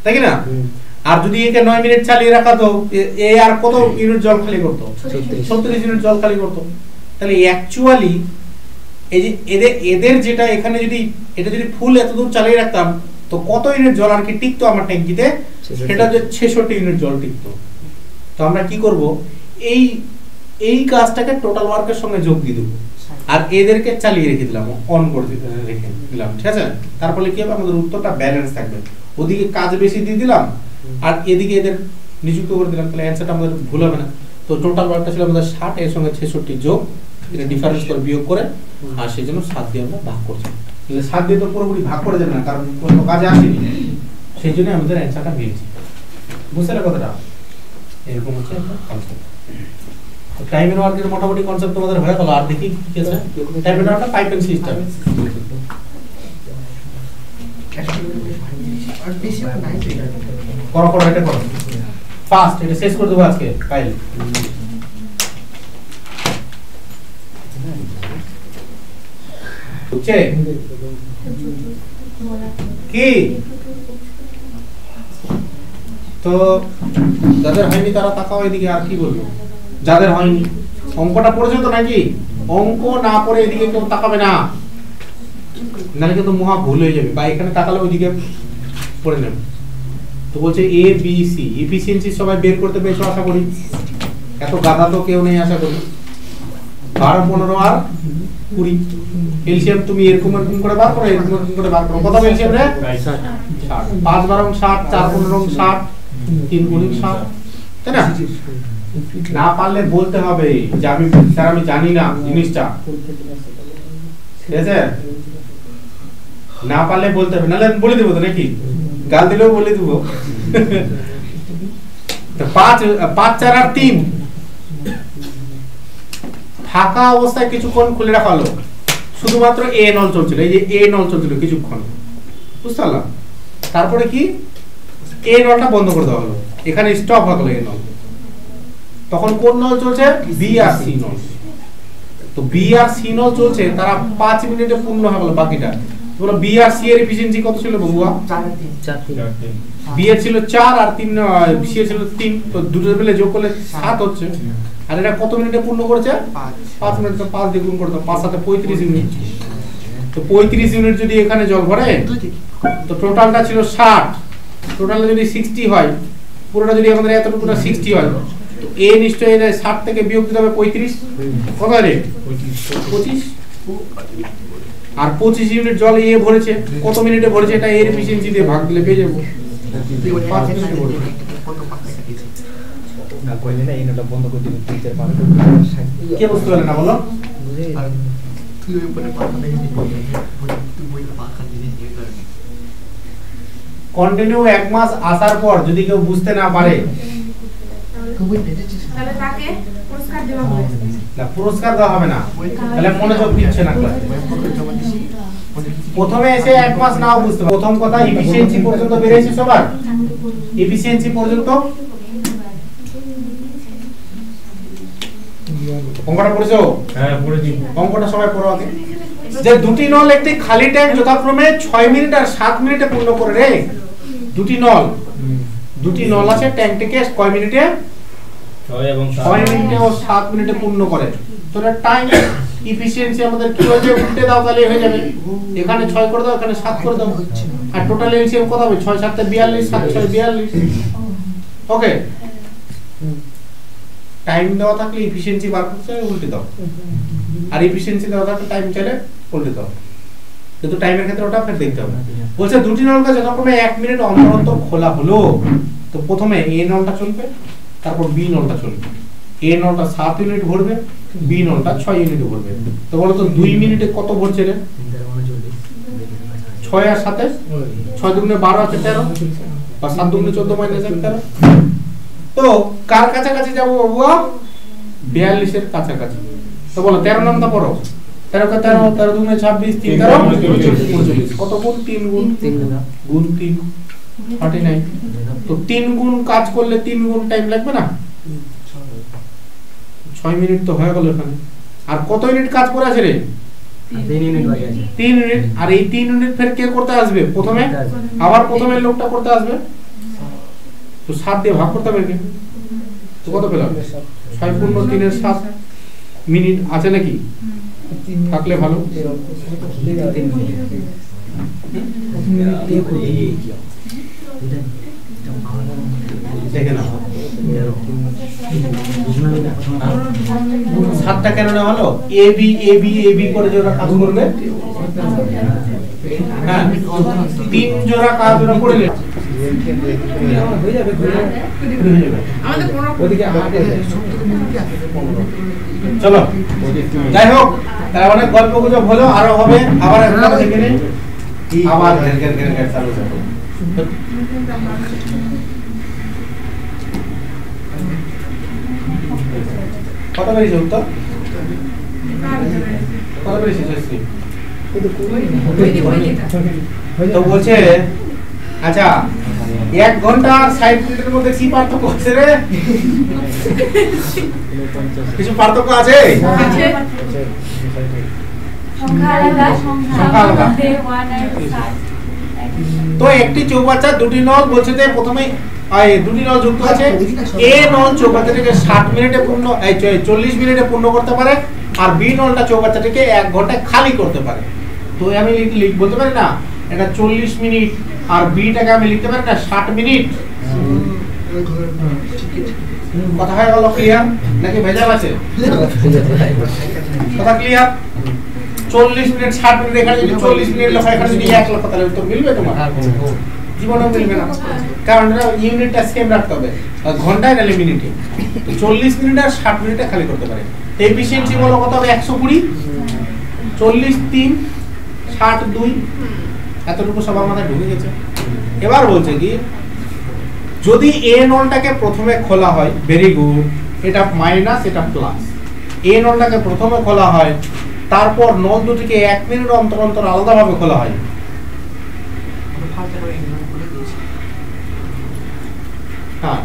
তাই কি না? আর যদি একে 9 মিনিট চালিয়ে রাখা তো এ আর কত ইউনিট জল খালি করতো? 36 ইউনিট জল খালি করতো। তাহলে অ্যাকচুয়ালি এই যে এদের যেটা এখানে যদি এটা যদি ফুল এত দূর চালিয়ে রাখতাম তো কত ইউনিট জল আর কি টিকতো আমার ট্যাঙ্কিতে? সেটা যে 66 ইউনিট জল টিকতো। তো আমরা কি করব, এই কাজটাকে টোটাল ওয়ার্কের সঙ্গে যোগ দিয়ে দেবো, আর এদেরকে চালিয়ে রেখে দিলাম, অন করে রেখে দিলাম, ঠিক আছে? তার ফলে কি হবে, আমাদের উত্তরটা ব্যালেন্স থাকবে। ওদিকে কাজ বেশি দিয়ে দিলাম আর এদিকে এদের নিযুক্ত করে দিলাম, তাহলে অ্যান্সারটা আমাদের ভুল হবে না। তো টোটাল ওয়ার্কটা ছিল আমাদের 60, এর সঙ্গে 66 যোগ, এটা ডিফারেন্স করে বিয়োগ করে, আর সেই জন্য 7 দিয়ে আমরা ভাগ করছি। 7 দিয়ে তো পুরোপুরি ভাগ করে যাবে না, কারণ কোনো কাজে আসেনি, সেই জন্য আমাদের অ্যান্সারটা মিলছে। বুঝলে কথাটা? এরকম হচ্ছে একটা কনসেপ্ট। টাইমের ওয়ার্কের মোটামুটি কনসেপ্ট তোমাদের হয়ে গেল। আর দেখি কি আছে, টাইমের ওয়ার্কটা পাইপ এন্ড সিস্টেম আর বেশি নাই করো এটা করো ফাস্ট, এটা শেষ করে দেবো আজকে ফাইল। বুঝছে কি? তো যাদের হয়নি তারা তাকাও এদিকে। আর কি বলবো, যাদের হয়নি অঙ্কটা পড়েছে তো নাকি? অঙ্ক না পড়ে এদিকে কেউ তাকাবে না, নাহলে কিন্তু মহা ভুল হয়ে যাবে, বা এখানে তাকালে ওইদিকে পড়ে নেবে। তো বলছে এ বি সি, এফিসিয়েন্সি সবাই বের করতে পেরেছো আশা করি, এত গাধা তো কেউ নেই আশা করি। 12, 15 আর 20 এলসিএম তুমি এরকম করে বার করো, এরকম করে বার করো। কত এলসিএম রে? 5 12 60, 4 15 60, 3 গুণিক 60, তাই না? না পারলে বলতে হবে যে আমি স্যার আমি জানি না জিনিসটা, ঠিক আছে? না পারলে বলতে হবে, নাহলে আমি বলে দেবো তো নাকি, গাল দিলেও বলে দেবো। 5 4 আর 3 ফাঁকা অবস্থায় কিছুক্ষণ খুলে রাখা হলো, শুধুমাত্র এ নল চলছিল, এই যে এ নল চলছিল কিছুক্ষণ, বুঝতে পারলাম? তারপরে কি এ নলটা বন্ধ করে দেওয়া হলো, এখানে স্টপ হয়ে গেল এ নল। তখন কোন নল চলছে? বি আর সি নল। তো বি আর সি নল চলছে, তারা 5 মিনিটে পূর্ণ হয়ে গেল বাকিটা। বলো বি আর সি এর এফিসিয়েন্সি কত ছিল বাবুয়া? 4 বি এর ছিল 4 আর 3 সি এর ছিল 3, তো দুটো মিলে যোগ করলে 7 হচ্ছে। আর এটা কত মিনিটে পূর্ণ করেছে? 5 মিনিট। তো 5 দিয়ে গুণ করে দাও, 5 7 35 ইউনিট। তো 35 ইউনিট যদি এখানে জল ভরে, তো টোটালটা ছিল 60, টোটালটা যদি 60 হয়, পুরোটা যদি আমাদের এতটুকুটা 60 হয়, তো এ নিশ্চয়ই 60 থেকে বিয়োগ দিতে হবে 35, কত রে? 25। আর 25 ইউনিট জল এ ভরেছে, কত মিনিটে ভরেছে এটা এর এফিসিয়েন্সি দিয়ে ভাগ দিলে পেয়ে যাবো 5 মিনিটে ভরেছে। না কইলে না এইটা বন্ধ করে দিবেন, টিচার পাবে কে বুঝতে পারলে না বলো? তুই ওই উপরে পাতা নেই, তুই বইটা পাতা দিবি এই কারণে কন্টিনিউ 1 মাস আসার পর যদি কেউ বুঝতে না পারে, তাহলে তাকে পুরস্কার দেওয়া হবে। না পুরস্কার দেওয়া হবে না, তাহলে মনোযোগ দিচ্ছে না ক্লাসে। প্রথমে এসে 1 মাস নাও বুঝতে পারে। প্রথম কথা এফিসিয়েন্সি পর্যন্ত বেরিয়েছে সবার, এফিসিয়েন্সি পর্যন্ত অঙ্কটা পড়েছো? হ্যাঁ পড়েছি। অঙ্কটা সবাই পড়ো আগে। যে দুটি নল একটি খালি ট্যাঙ্ক যথাক্রমে 6 মিনিট আর 7 মিনিটে পূর্ণ করে রে। দুটি নল আছে, ট্যাঙ্কটিকে কয় মিনিটে? 6 মিনিটে ও 7 মিনিটে পূর্ণ করে। তো টাইম এফিসিয়েন্সি আমাদের কি হয়ে যাবে? উল্টে দাও তাহলে হয়ে যাবে, এখানে 6 করে দাও, এখানে 7 করে দাও, আর টোটাল এলসিএম কত হবে? 6 7 42, 7 6 42। ওকে, টাইম দেওয়া থাকলে এফিসিয়েন্সি বার করতে উল্টে দাও, আর এফিসিয়েন্সি দেওয়া থাকলে টাইম চাইলে উল্টে দাও, কিন্তু টাইমের ক্ষেত্রে ওটা ফের দেখতে হবে। বলছে দুটি নলকে যথাক্রমে 1 মিনিট অন্তর অন্তর খোলা হলো, তো প্রথমে এ নলটা চলবে, তারপর বি নলটা চলবে। এ নলটা 7 ইউনিট ভরবে, বি নলটা 6 ইউনিটে ভরবে। তো বলো তো 2 মিনিটে কত ভরছে রে? 6 আর 7 6 দুগুণে 12 আছে 13 বা 7 দুগুণে 14 মাইনাস 1 13। তো কার কাছাকাছি যাব বাবুয়া? 42 এর কাছাকাছি। তো বলো 13 নামটা পড়ো। 13 কা 13 13 দুগুণে 26 3 13 39। কত গুণ? 3 গুণ 3 49। তো 3 গুণ কাজ করলে 3 গুণ টাইম লাগবে না? 6 মিনিট তো হয়ে গেল এখানে। আর কত ইউনিট কাজ করে আছে রে? 3 ইউনিট বাকি আছে। 3 ইউনিট। আর এই 3 ইউনিট ফের কে করতে আসবে? প্রথমে আবার প্রথমের লোকটা করতে আসবে। তো 7 দিয়ে ভাগ করতে হবে কি? তো কত পেলাম? 6 পূর্ণ 3 এর 7 মিনিট আছে নাকি? থাকলে ভালো। দেখে নাও 7টা কেন নেওয়া হলো? A B A B A B করে যারা কাজ করবে, হ্যাঁ 3 জোড়া কাজ ওরা করে নেবে। হয়ে যাবে আমাদের কোনো ওদিকে চলো যাই হোক, তার অনেক গল্প গুজব হলো, আরো হবে। আবার একবার দেখে নিন, আবার ঘের ঘের ঘের ঘের চালু যাবে। কত বেরিয়েছে উত্তর? কত বেরিয়েছে জয়শ্রী? তো বলছে আচ্ছা 1 ঘন্টা আর 60 মিনিটের মধ্যে কি পার্থক্য আছে রে? কিছু পার্থক্য আছে? সংখ্যা আলাদা, সংখ্যা আলাদা। তো একটি চৌবাচ্চা দুটি নল বলছে যে প্রথমে দুটি নল যুক্ত আছে। এ নল চৌবাচ্চাটিকে 60 মিনিটে পূর্ণ 40 মিনিটে পূর্ণ করতে পারে, আর বি নলটা চৌবাচ্চাটিকে 1 ঘন্টায় খালি করতে পারে। তো আমি বলতে পারি না এটা 40 মিনিট, আর বিটাকে আমি লিখতে পারি না 60 মিনিট। কথা হয়ে গেল ক্লিয়ার নাকি ভেজাল আছে? কথা ক্লিয়ার? 40 মিনিট 60 মিনিট, এখানে যদি 40 মিনিট লেখা, এখানে যদি 1 লেখা, তাহলে উত্তর মিলবে তোমার? জীবনেও মিলবে না, কারণ ইউনিটটা সেম রাখতে হবে, ঘন্টায় নালে মিনিটে। 40 মিনিট আর 60 মিনিটে খালি করতে পারে। এফিশিয়েন্সি বলো কত হবে? 120। 40 3 60 2, এতটুকু সবার মাথায় ঢুকে গেছে। এবার বলছে কি, যদি এ নলটাকে প্রথমে খোলা হয়, ভেরি গুড, এটা মাইনাস এটা প্লাস। এ নলটাকে প্রথমে খোলা হয়, তারপর নল দুটিকে 1 মিনিট অন্তর অন্তর আলাদাভাবে খোলা হয়। হ্যাঁ,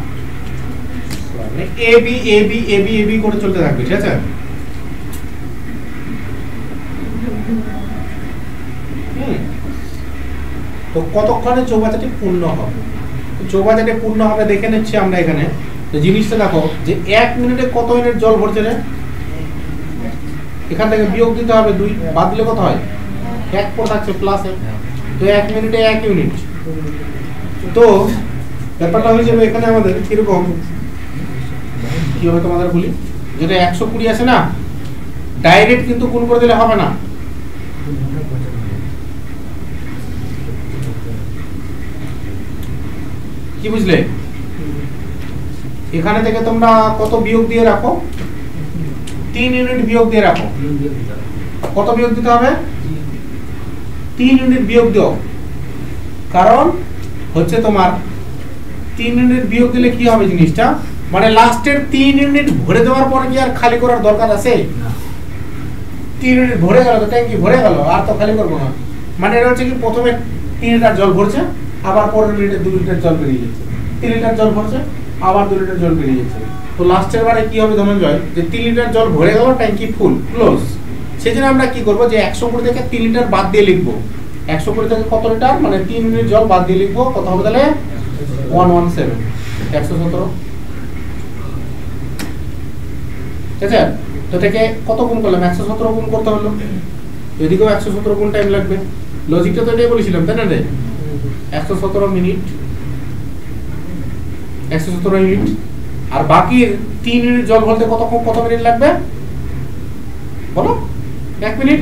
A B A B A B A B করে চলতে থাকবে, ঠিক আছে? তো কতক্ষণে চৌবাচ্চাটি পূর্ণ হবে? চৌবাচ্চাটি পূর্ণ হবে দেখে নিচ্ছি আমরা এখানে। তো জিনিসটা দেখো যে 1 মিনিটে কত ইউনিট জল ভরছে রে? এখান থেকে বিয়োগ দিতে হবে 2, বাদ দিলে কত হয়? 1 পর থাকছে প্লাসে। তো 1 মিনিটে 1 ইউনিট। তো ব্যাপারটা হয়ে যাবে এখানে আমাদের কিরকম, কি হবে তোমাদের বলি, যেটা 120 আছে না, ডাইরেক্ট কিন্তু গুণ করে দিলে হবে না। কি বুঝলে? এখানে থেকে তোমরা কত বিয়োগ দিয়ে রাখো? 3 ইউনিট বিয়োগ দিয়ে রাখো। কত বিয়োগ দিতে হবে? 3 ইউনিট বিয়োগ দাও। কারণ হচ্ছে তোমার 3 ইউনিট বিয়োগ দিলে কি হবে জিনিসটা, মানে লাস্টের 3 ইউনিট ভরে দেওয়ার পরে কি আর খালি করার দরকার আছে? 3 ইউনিট ভরে গেল তো ট্যাঙ্কি ভরে গেল, আর তো খালি করবো না। মানে এটা হচ্ছে কি, প্রথমে 3 লিটার জল ভরছে, আবার পরের মিনিটে 2 লিটার জল বেরিয়ে যাচ্ছে, 3 লিটার জল ভরছে, আবার 2 লিটার জল বেরিয়ে যাচ্ছে। তো লাস্টের বারে কি হবে ধনঞ্জয়, যে 3 লিটার জল ভরে গেল, ট্যাঙ্কি ফুল ক্লোজ। সেজন্য আমরা কি করব, যে 120 থেকে 3 লিটার বাদ দিয়ে লিখবো। 120 থেকে কত লিটার, মানে 3 ইউনিট জল বাদ দিয়ে লিখবো। কত হবে তাহলে? 117, 117। ঠিক আছে? তো এটাকে কত গুণ করলাম? 117 গুণ করতে হলো। এদিকেও 117 গুণ টাইম লাগবে। লজিকটা তো এটাই বলেছিলাম, তাই না রে? 117 মিনিট, 117 ইউনিট। আর বাকি 3 ইউনিট জল ভরতে কত মিনিট লাগবে বলো? 1 মিনিট।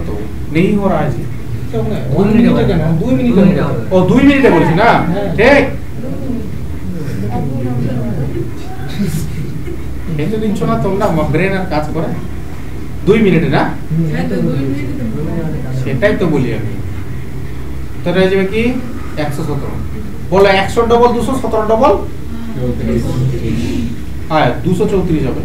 तो नहीं हो रहा है जी, 2 मिनट কেন? 2 মিনিট। ও 2 মিনিটে বলছি না, ঠিক। হেঁটে নিচ্ছ না তোমরা, ব্রেন আর কাজ করে 2 মিনিটে না, হ্যাঁ তো 2 মিনিটে তো সেটাই তো বলি আমি। তো এটা হয়ে যাবে কি 117, বলো 100 ডবল 217 ডবল হ্যাঁ 234 হবে।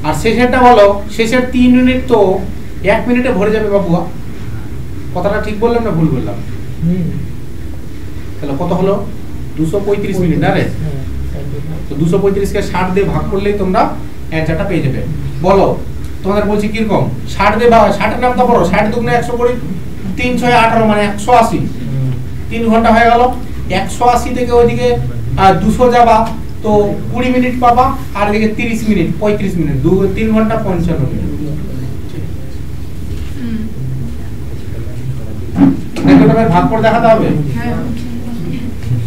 আর শেষেরটা বলো, শেষের 3 ইউনিট তো 1 মিনিটে ভরে যাবে বাবুয়া, কথাটা ঠিক বললাম না ভুল বললাম? তাহলে কত হলো 235 মিনিট না রে? তো 235 কে 60 দিয়ে ভাগ করলেই তোমরা অ্যানসারটা পেয়ে যাবে। বলো তোমাদের বলছি কি রকম, 60 দিয়ে ভাগ, 60 এর নামটা পড়ো, 60 দুগুণে 100 করি 3 6 18 মানে 180, 3 ঘন্টা হয়ে গেল। 180 থেকে ওইদিকে 200 যাবা তো 20 মিনিট পাবা, আর এদিকে 30 মিনিট 35 মিনিট, 3 ঘন্টা 55 মিনিট। দেখো ভাগ করে দেখাতে হবে,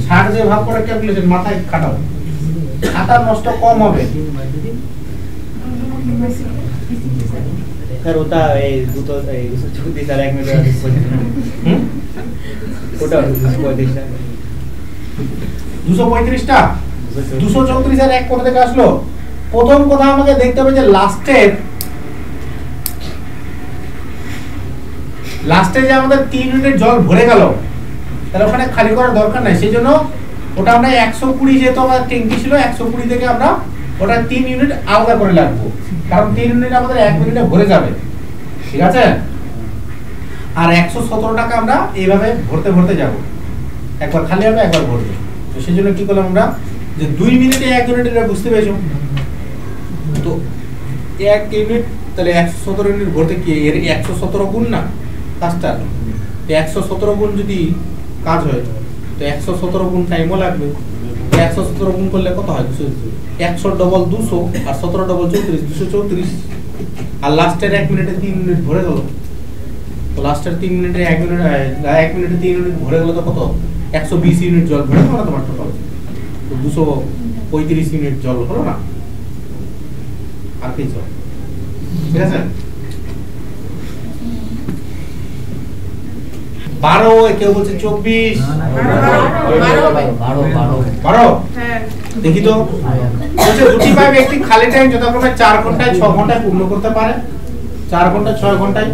60 দিয়ে ভাগ করে ক্যালকুলেশন মাথায় খাটাও, খাতা নষ্ট কম হবে। স্যার ওটা এই দুটো এই 234 আর 1 মিনিট ওটা 235টা 234 আর 1 কোথা থেকে আসলো? প্রথম কথা আমাকে দেখতে হবে যে লাস্টে যে আমাদের 3 ইউনিট জল ভরে গেল, তাহলে ওখানে খালি করার দরকার নাই, সেজন্য ওটা আমরা 120 যেহেতু আমাদের ট্যাঙ্কি ছিল 120 থেকে আমরা ওটা 3 ইউনিট আলাদা করে রাখবো, কারণ 3 ইউনিট আমাদের 1 মিনিটে ভরে যাবে, ঠিক আছে? আর 117 টাকা আমরা এইভাবে ভরতে ভরতে যাব, একবার খালি হবে একবার ভরবে। তো সেজন্য কি করলাম আমরা, যে 2 মিনিটে 1 ইউনিট, এটা বুঝতে পেরেছো? তো 1 ইউনিট তাহলে 117 ইউনিট ভরতে কি এর 117 গুণ না কাজটা, 117 গুণ যদি কাজ হয় তো 117 গুণ টাইমও লাগবে। 117 গুণ করলে কত হয়? 100 ডবল 200 আর 17 ডবল 34, 234। আর লাস্টের 1 মিনিটে 3 ইউনিট ভরে গেল, তো লাস্টের 3 মিনিটে 1 মিনিটে 3 ইউনিট ভরে গেল তো কত? 120 ইউনিট জল ভরে গেল তোমার টোটাল, তো 235 ইউনিট জল হলো না, আর কি জল, ঠিক আছে? 12, কেউ বলছে 24, 12 দেখি তো। বলছে দুটি পাইপ একটি খালি ট্যাঙ্ক যথাক্রমে 4 ঘন্টায় 6 ঘন্টায় পূর্ণ করতে পারে, 4 ঘন্টা 6 ঘন্টায়।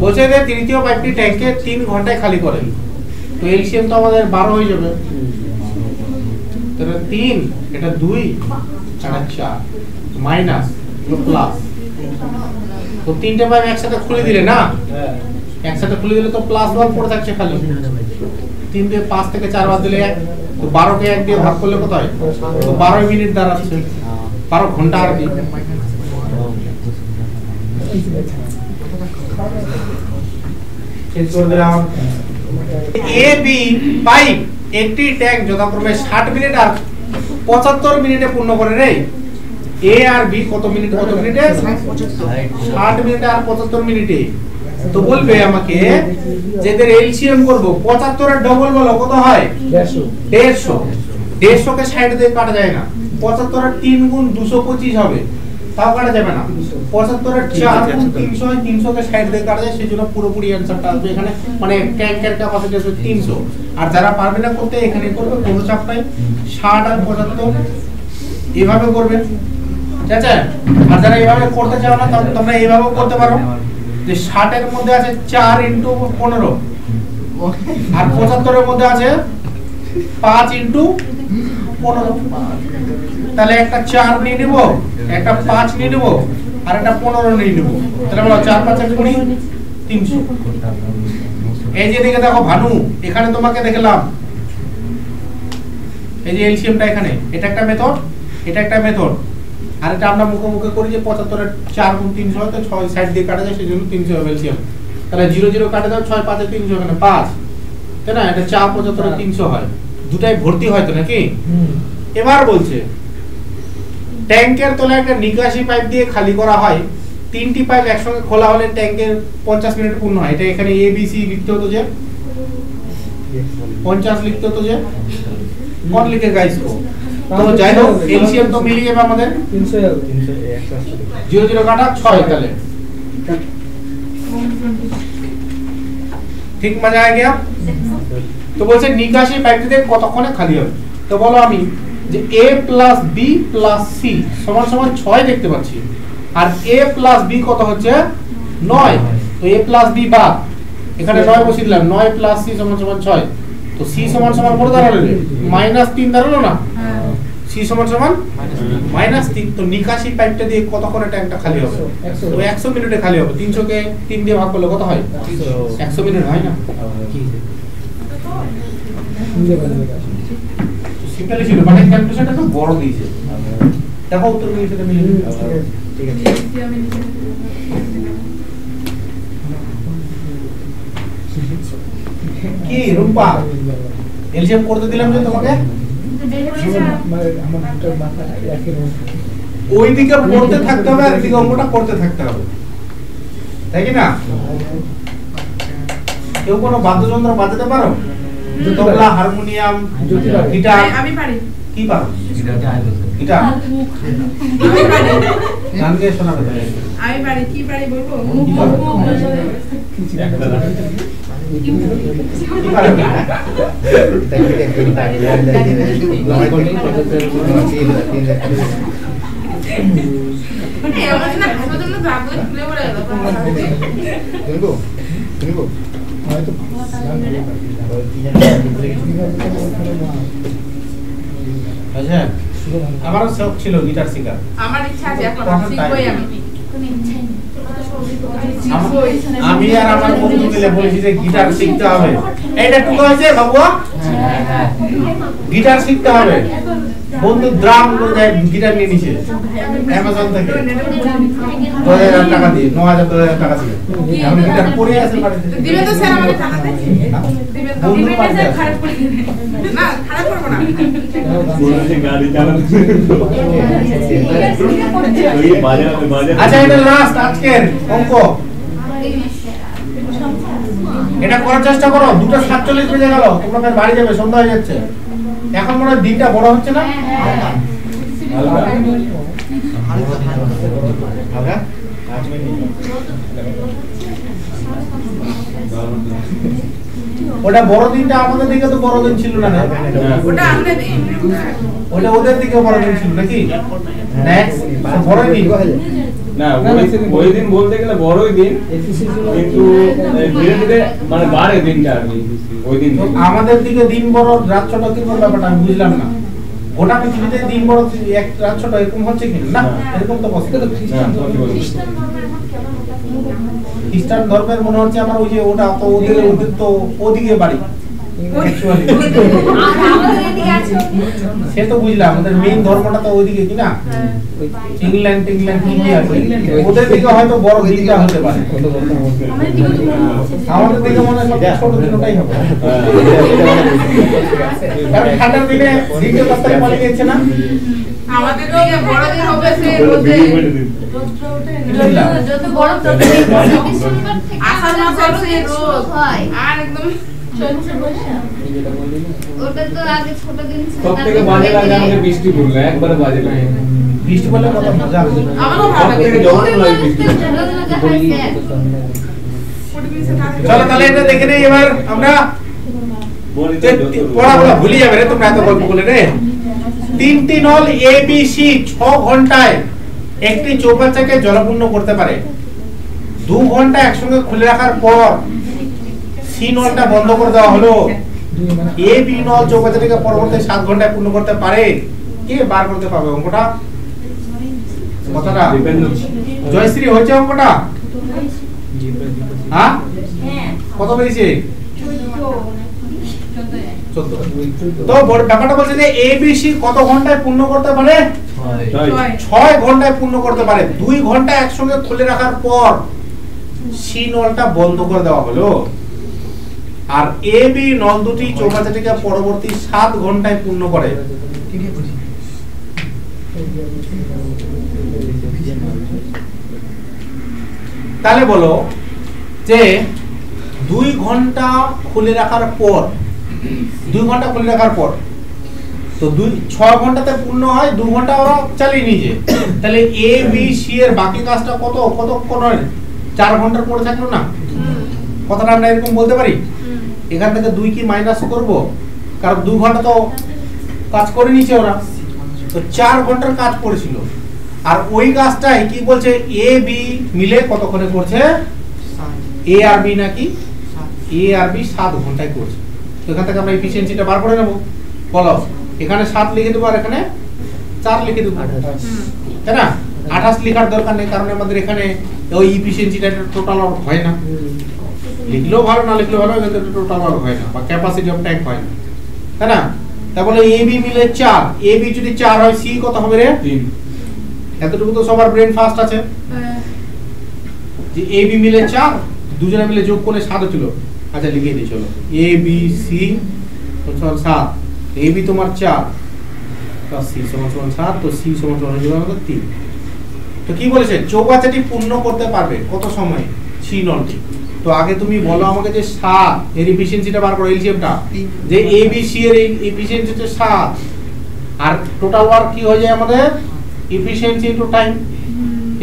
বলছে যে তৃতীয় পাইপটি ট্যাঙ্কে 3 ঘন্টায় খালি করে, তো এলসিএম তো আমাদের 12 হয়ে যাবে। তাহলে 3, এটা 2 আর 4 মাইনাস প্লাস, তো 3টে পাইপ একসাথে খুলে দিলে না, একসাথে খুলে দিলে তো প্লাস 1 পড়ে থাকছে খালি। 3 দিয়ে 5 থেকে 4 বাদ দিলে 1, তো 12 কে 1 দিয়ে ভাগ করলে কত হয়? তো 12 মিনিট দাঁড়াচ্ছে, 12 ঘন্টা আর কি। চেঞ্জ করে দিলাম। এ বি পাইপ একটি ট্যাঙ্ক যথাক্রমে 60 মিনিট আর 75 মিনিটে পূর্ণ করে রে। এ আর বি কত মিনিটে 60 মিনিটে আর 75 মিনিটে। তো বলবে আমাকে যেদের এলসিএম করব 75 এর ডবল বলো কত হয়? 150 150 কে 60 দিয়ে কাটা যায় না। 75 এর 3 গুণ 225 হবে, তাও কাটা যাবে না। 75 এর 4 গুণ 300 হয়, 300 কে 60 দিয়ে কাটা যায়, সেজন্য পুরোপুরি অ্যানসারটা আসবে এখানে, মানে ট্যাঙ্কের ক্যাপাসিটি আছে 300। আর যারা পারবে না করতে এখানে করবে, কোনো চাপ নাই। 60 আর 75 এইভাবে করবে, ঠিক আছে? আর যারা এইভাবে করতে চাও না তোমরা এইভাবেও করতে পারো, যে 60 এর মধ্যে আছে 4 × 15 আর 75 এর মধ্যে আছে 5 × 15। তাহলে একটা 4 নিয়ে নেব, একটা 5 নিয়ে নেব, আর একটা 15 নিয়ে নেব। তাহলে বলো 4 5 20 300। এই যে দিকে দেখো ভানু, এখানে তোমাকে দেখলাম এই যে এলসিএমটা এখানে, এটা একটা মেথড, এটা একটা মেথড। আর এটা আমরা মুখে মুখে করি যে 75 এর 4 গুণ 300 হয়, তো 6 60 দিয়ে কাটা যায়, সেজন্য 300 হবে এলসিএম। তাহলে 0 0 কাটে দাও, 6 5 এ 300 এখানে 5, তাই না? এটা 4 75 এর 300 হয়, দুটাই ভর্তি হয় তো নাকি? এবার বলছে ট্যাঙ্কের তলায় একটা নিকাশি পাইপ দিয়ে খালি করা হয়, 3টি পাইপ একসঙ্গে খোলা হলে ট্যাঙ্কের 50 মিনিট পূর্ণ হয়। এটা এখানে এ বি সি লিখতে হতো, যে 50 লিখতে হতো, যে কোন লিখে গাইস কো। তো যাই হোক এলসিএম তো মিলিয়ে যাবে আমাদের 300 হবে, 0 0 কাটা 6। তাহলে ঠিক মজা आ गया। তো বলছে নিকাশি পাইপটিতে কতক্ষণে খালি হবে। তো বলো আমি যে a plus b plus c সমান সমান 6 দেখতে পাচ্ছি, আর a প্লাস b কত হচ্ছে 9, তো a প্লাস b বাদ, এখানে 9 বসিয়ে দিলাম, 9 প্লাস c সমান সমান 6, তো c সমান সমান কত দাঁড়ালো -3 দাঁড়ালো না, c সমান সমান -3, তো নিকাশি পাইপটা দিয়ে কতক্ষণে ট্যাঙ্কটা খালি হবে? তো 100 মিনিটে খালি হবে। 300 কে 3 দিয়ে ভাগ করলে কত হয়? 100 মিনিট হয় না? সিম্পলি ছিল, মানে ক্যালকুলেশনটা তো বড় দিয়েছে। দেখো উত্তর দিয়েছে এটা মিলে ঠিক আছে। কি রূপা এলসিএম করতে দিলাম যে তোমাকে, ওইদিকে পড়তে থাকতে হবে আর এদিকে অঙ্কটা করতে থাকতে হবে, তাই কি না? কেউ কোনো বাদ্যযন্ত্র বাজাতে পারো? তবলা, হারমোনিয়াম, গিটার? আমি পারি। কি পারো? গিটার? গান গেয়ে শোনাবে তাহলে। আমি পারি, কি পারি বলবো? কি পারো? কি পারো? আচ্ছা, আমারও শখ ছিল গিটার শেখার। আমার ইচ্ছা আছে, এখন শিখবই আমি। আমি আর আমার বন্ধু মিলে বলেছি যে গিটার শিখতে হবে। এইটা টুকু হয়েছে বাবু, গিটার শিখতে হবে। বন্ধু ড্রাম গিটার নিয়ে নিছে অ্যামাজন থেকে 2000 টাকা দিয়ে, 9000 টাকা দিয়ে। আমি গিটার পড়ে আছে বাড়িতে। দিবেন তো স্যার আমাকে টাকাতে? দিবেন তো? বন্ধু পারবে খারাপ করে না, খারাপ করব না। বলছে গাড়ি চালানো আচ্ছা, এটা লাস্ট আজকের অঙ্ক, এটা করার চেষ্টা করো। 2:47 বেজে গেল, তোমরা ফের বাড়ি যাবে, সন্ধ্যা হয়ে যাচ্ছে। এখন মনে হয় দিনটা বড় হচ্ছে না? ওটা বড় দিনটা আমাদের দিকে তো বড় দিন ছিল না, ওটা আমাদের দিন, ওটা ওদের দিকে বড় দিন ছিল নাকি? নেক্সট বড় দিন না, ওই দিন বলতে গেলে বড়ই দিন, কিন্তু ধীরে ধীরে মানে বাড়ে দিনটা আর কি। ওই দিন আমাদের দিকে দিন বড় রাত ছোট কি করে ব্যাপারটা আমি বুঝলাম না। গোটা পৃথিবীতে দিন বড় এক রাত ছোট এরকম হচ্ছে কি না? এরকম তো পসিবল। খ্রিস্টান ধর্মের মনে হচ্ছে আমার ওই যে ওটা তো ওদের তো ওদিকে বাড়ি অ্যাকচুয়ালি, সে তো বুঝলাম ওদের মেইন ধর্মটা তো ওইদিকে কি না? ইংল্যান্ড কি আছে, ওদের দিকে হয়তো বড় দিনটা হতে পারে। আমাদের দিকে মনে হয় ছোট দিন ওটাই হবে, কারণ ঠান্ডার দিনে দিনটা রাস্তায় পালিয়ে গেছে না। আমাদের দিকে বড় দিন হবে সে রোদে, যত বড় তত ডিসেম্বর থেকে আষাঢ় মাসের সে রোদ হয়। আর একদম ওটা তো আগে ছোট দিন ছিল, সব থেকে বাজে লাগে আমাকে বৃষ্টি পড়লো, একবারে বাজে লাগে। বৃষ্টি পড়লে কত মজা। আমারও ভালো লাগে। চলো তাহলে এটা দেখে নেই এবার আমরা। পড়াগুলো ভুলে যাবে রে তোমরা, এত গল্প বলে রে। 3টি নল এ বি সি 6 ঘন্টায় একটি চৌবাচ্চাকে জলপূর্ণ করতে পারে। 2 ঘন্টা একসঙ্গে খুলে রাখার পর সি নলটা বন্ধ করে দেওয়া হলো। এ বি নল চৌবাচ্চাটাকে পরবর্তী 7 ঘন্টায় পূর্ণ করতে পারে। কে বার করতে পারবে অঙ্কটা? কতটা জয়শ্রী হয়েছে অঙ্কটা? হ্যাঁ, কত বেরিয়েছে? 14। তো ব্যাপারটা বলছে যে এ বি সি কত ঘন্টায় পূর্ণ করতে পারে? 6 ঘন্টায় পূর্ণ করতে পারে। 2 ঘন্টা একসঙ্গে খুলে রাখার পর সি নলটা বন্ধ করে দেওয়া হলো, আর এ বি নল দুটি চৌবাচ্চাটিকে পরবর্তী 7 ঘন্টায় পূর্ণ করে। তাহলে বলো যে 2 ঘন্টা খুলে রাখার পর, 2 ঘন্টা খুলে রাখার পর তো 6 ঘন্টাতে পূর্ণ হয়, 2 ঘন্টা ওরা চালিয়ে নিয়েছে। তাহলে এ বি সি এর বাকি কাজটা কতক্ষণ হয়? 4 ঘন্টার পরে থাকলো না? কথাটা আমরা এরকম বলতে পারি। এখান থেকে 2 কি মাইনাস করব, কারণ 2 ঘন্টা তো কাজ করে নিচে ওরা, তো 4 ঘন্টার কাজ করেছিল। আর ওই কাজটাই কি বলছে এ বি মিলে কতক্ষণে করছে, এ আর বি নাকি এ আর বি 7 ঘন্টায় করছে। তো এখান থেকে আমরা এফিসিয়েন্সিটা বার করে নেব। বলো এখানে 7 লিখে দেবো আর এখানে 4 লিখে দেবো, তাই না? 28 লেখার দরকার নেই, কারণ আমাদের এখানে ওই এফিসিয়েন্সিটা টোটাল ওয়ার্ক হয় না। লিখলেও ভালো না লিখলেও ভালো, কিন্তু টোটাল ওয়ার্ক হয় না বা ক্যাপাসিটি অফ ট্যাঙ্ক হয় না, তাই না? তাহলে এ বি মিলে 4, এ বি যদি 4 হয় সি কত হবে রে? 3। এতটুকু তো সবার ব্রেন ফাস্ট আছে যে এ বি মিলে 4, দুজনে মিলে যোগ করে 7 হচ্ছিল। আচ্ছা লিখে দিই চলো, এ বি সি সমান 7, এ বি তোমার 4 প্লাস সি সমান 7, তো সি সমান হয়ে যাবে আমাদের 3। তো কি বলেছে চৌবাচ্চাটি পূর্ণ করতে পারবে কত সময়? 3 নলটি। তো আগে তুমি বলো আমাকে যে 7 এর এফিসিয়েন্সিটা বার করো, এলসিএমটা, যে এ বি সি এর এফিসিয়েন্সি হচ্ছে 7 আর টোটাল ওয়ার্ক কি হয়ে যায় আমাদের এফিসিয়েন্সি ইনটু টাইম।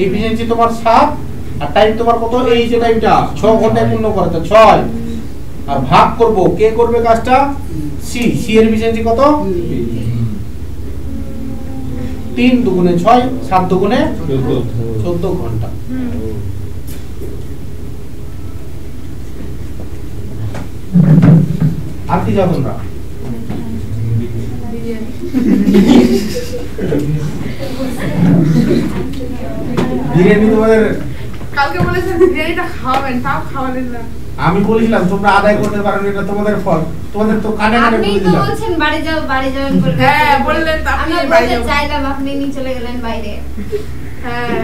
এফিসিয়েন্সি তোমার 7 আর টাইম তোমার কত? এই যে টাইমটা 6 ঘন্টায় পূর্ণ করে, তো 6 আর ভাগ করব কে করবে কাজটা? সি। সি এর এফিসিয়েন্সি কত? 3 দুগুণে 6, 7 দুগুণে 14 ঘন্টা। আর কি যাও তোমরা? বিরিয়ানি তোমাদের কালকে বলেছেন বিরিয়ানিটা খাওয়াবেন, তাও খাওয়ালেন না। আমি বলেছিলাম তোমরা আদায় করতে পারো না, এটা তোমাদের ফল। তোমাদের তো কানে কানে আপনি বলে তো দিলাম। বলছেন বাড়ি যাবেন বলে। হ্যাঁ বললেন তো আপনি আমি বাড়ি বলতে যাবেন। চাইলাম, আপনি নিয়ে চলে গেলেন বাইরে। হ্যাঁ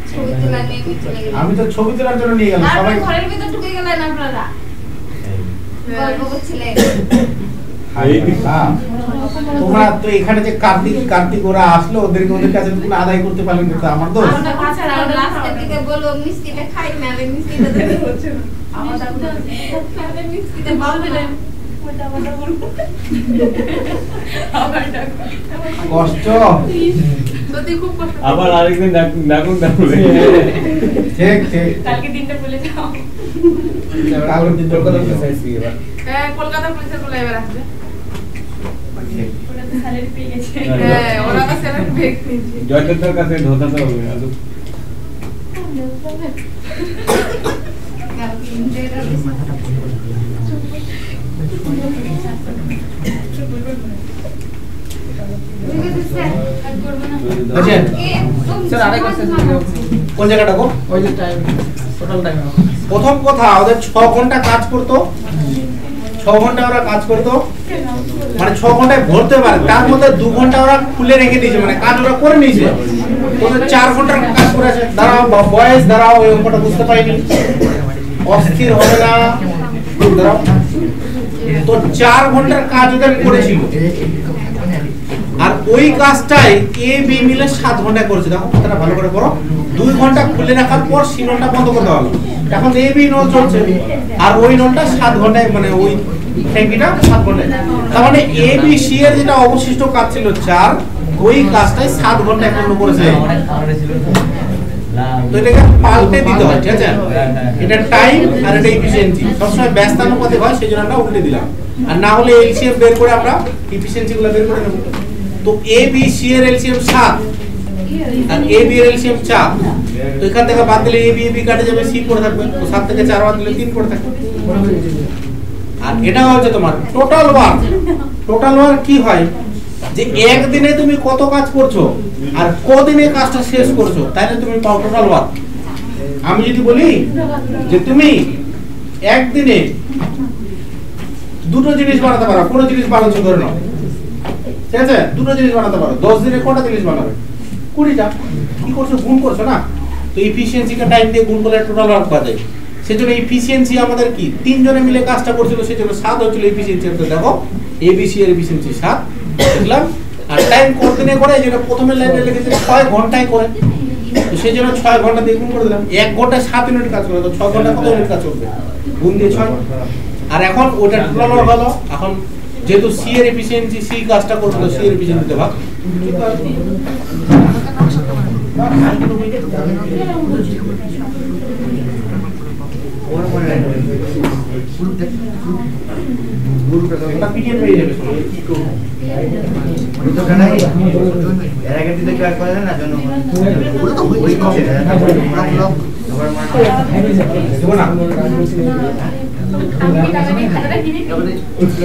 ছবি তোলা নিয়ে চলে গেলেন। আমি তো ছবি তোলার জন্য নিয়ে গেলাম তারপর সবাই। ঘরের ভিতর ঢুকে গেলেন আপনারা, গল্প করছিলেন। তোমরা তো এখানে যে কার্তিক ওরা আসলো, ওদের কাছে তুমি আদায় করতে পারলেন না, আমার দোষ। আমরা পাছাড়া লাস্টের দিকে বলবো মিষ্টিটা খাই না, আমি মিষ্টিটা দেখে হচ্ছে না। আমাদের মিষ্টিটা বলবেন ওটা আমরা বলবো। কষ্ট সত্যি খুব কষ্ট। আবার আরেকদিন ডাকুন তাহলে। ঠিক কালকে দিনটা বলে যাও। কালকের দিন কলকাতা চাইছি এবার। হ্যাঁ কলকাতা পুলিশের গুলো এবার আসবে। ওরা তো স্যালারি পেয়ে গেছে। হ্যাঁ ওরা তো সেভেন ব্রেক নিয়েছে। জয়দত্তর কাছে ধোতাতে হবে আলু। আচ্ছা স্যার আরেকটা কোন জায়গাটা গো? ওই যে টাইম টোটাল টাইম প্রথম কথা ওদের 6 ঘন্টা কাজ করতো, 6 ঘন্টা ওরা কাজ করতো, মানে 6 ঘন্টায় ভরতে পারে, তার মধ্যে 2 ঘন্টা ওরা খুলে রেখে দিয়েছে, মানে কাজ ওরা করে নিয়েছে। ওদের 4 ঘন্টার কাজ করেছে। দাঁড়াও বয়েস, দাঁড়াও ওই অঙ্কটা বুঝতে পাইনি, অস্থির হবে না, দাঁড়াও। তো 4 ঘন্টার কাজ ওদের করেছিল, আর ওই কাজটাই এ বি মিলে 7 ঘন্টায় করেছে। দেখো কথাটা ভালো করে করো। 2 ঘন্টা খুলে রাখার পর সি নলটা বন্ধ করে দেওয়া হলো, এখন এ বি নল চলছে, আর ওই নলটা 7 ঘন্টায়, মানে ওই ট্যাঙ্কিটা 7 ঘন্টায়। তার মানে এ বি সি এর যেটা অবশিষ্ট কাজ ছিল 4, ওই কাজটাই 7 ঘন্টায় পূর্ণ করেছে। তো এটাকে পাল্টে দিতে হয়, ঠিক আছে? এটা টাইম আর এটা এফিসিয়েন্সি সবসময় ব্যস্তানুপাতিক হয়, সেই জন্য আমরা উল্টে দিলাম। আর না হলে এলসিএম বের করে আমরা এফিসিয়েন্সি গুলো বের করে নেব। তো এ বি সি এর এলসিএম 7 আর এ বি এর এলসিএম 4, তো এখান থেকে বাদ দিলে এ বি কাটে যাবে, সি পড়ে থাকবে। তো 7 থেকে 4 বাদ দিলে 3 পড়ে থাকবে। আর এটা হচ্ছে তোমার টোটাল ওয়ার্ক। টোটাল ওয়ার্ক কি হয় যে একদিনে তুমি কত কাজ করছো আর কদিনে কাজটা শেষ করছো, তাহলে তুমি পাও টোটাল ওয়ার্ক। আমি যদি বলি যে তুমি একদিনে 2টো জিনিস বানাতে পারো, কোনো জিনিস বানাচ্ছো ধরে নাও, ঠিক আছে? 2টো জিনিস বানাতে পারো, 10 দিনে কটা জিনিস বানাবে? 20টা। কি করছো? গুণ করছো না? তো এফিসিয়েন্সিকে টাইম দিয়ে গুণ করলে টোটাল ওয়ার্ক পাওয়া যায়। সেজন্য এফিসিয়েন্সি আমাদের কি 3 জনে মিলে কাজটা করছিল, সেজন্য 7 হচ্ছিল এফিসিয়েন্সি। তো দেখো এবিসি এর এফিসিয়েন্সি 7 দেখলাম, আর টাইম কত দিনে করে, যেটা প্রথমে লাইনে লিখেছে 6 ঘন্টায় করে, তো সেজন্য 6 ঘন্টা দিয়ে গুণ করে দিলাম। 1 ঘন্টায় 7 মিনিট কাজ করে, তো 6 ঘন্টা কত মিনিট কাজ করবে? গুণ দিয়ে 6। আর এখন ওটা টোটাল ওয়ার্ক হলো। এখন যেহেতু সি এর এফিসিয়েন্সি, সি কাজটা করছিল, সি এর এফিসিয়েন্সিতে ভাগ। একটা পিডিএফ পেয়ে যাবে শোনো। দুটোটা নাই এর আগে দিতে কি আর করে না জন্য ওগুলো তো হয়েছে আবার দেবো না আমি কি টাকা দিয়ে খাতাটা কিনে তারপরে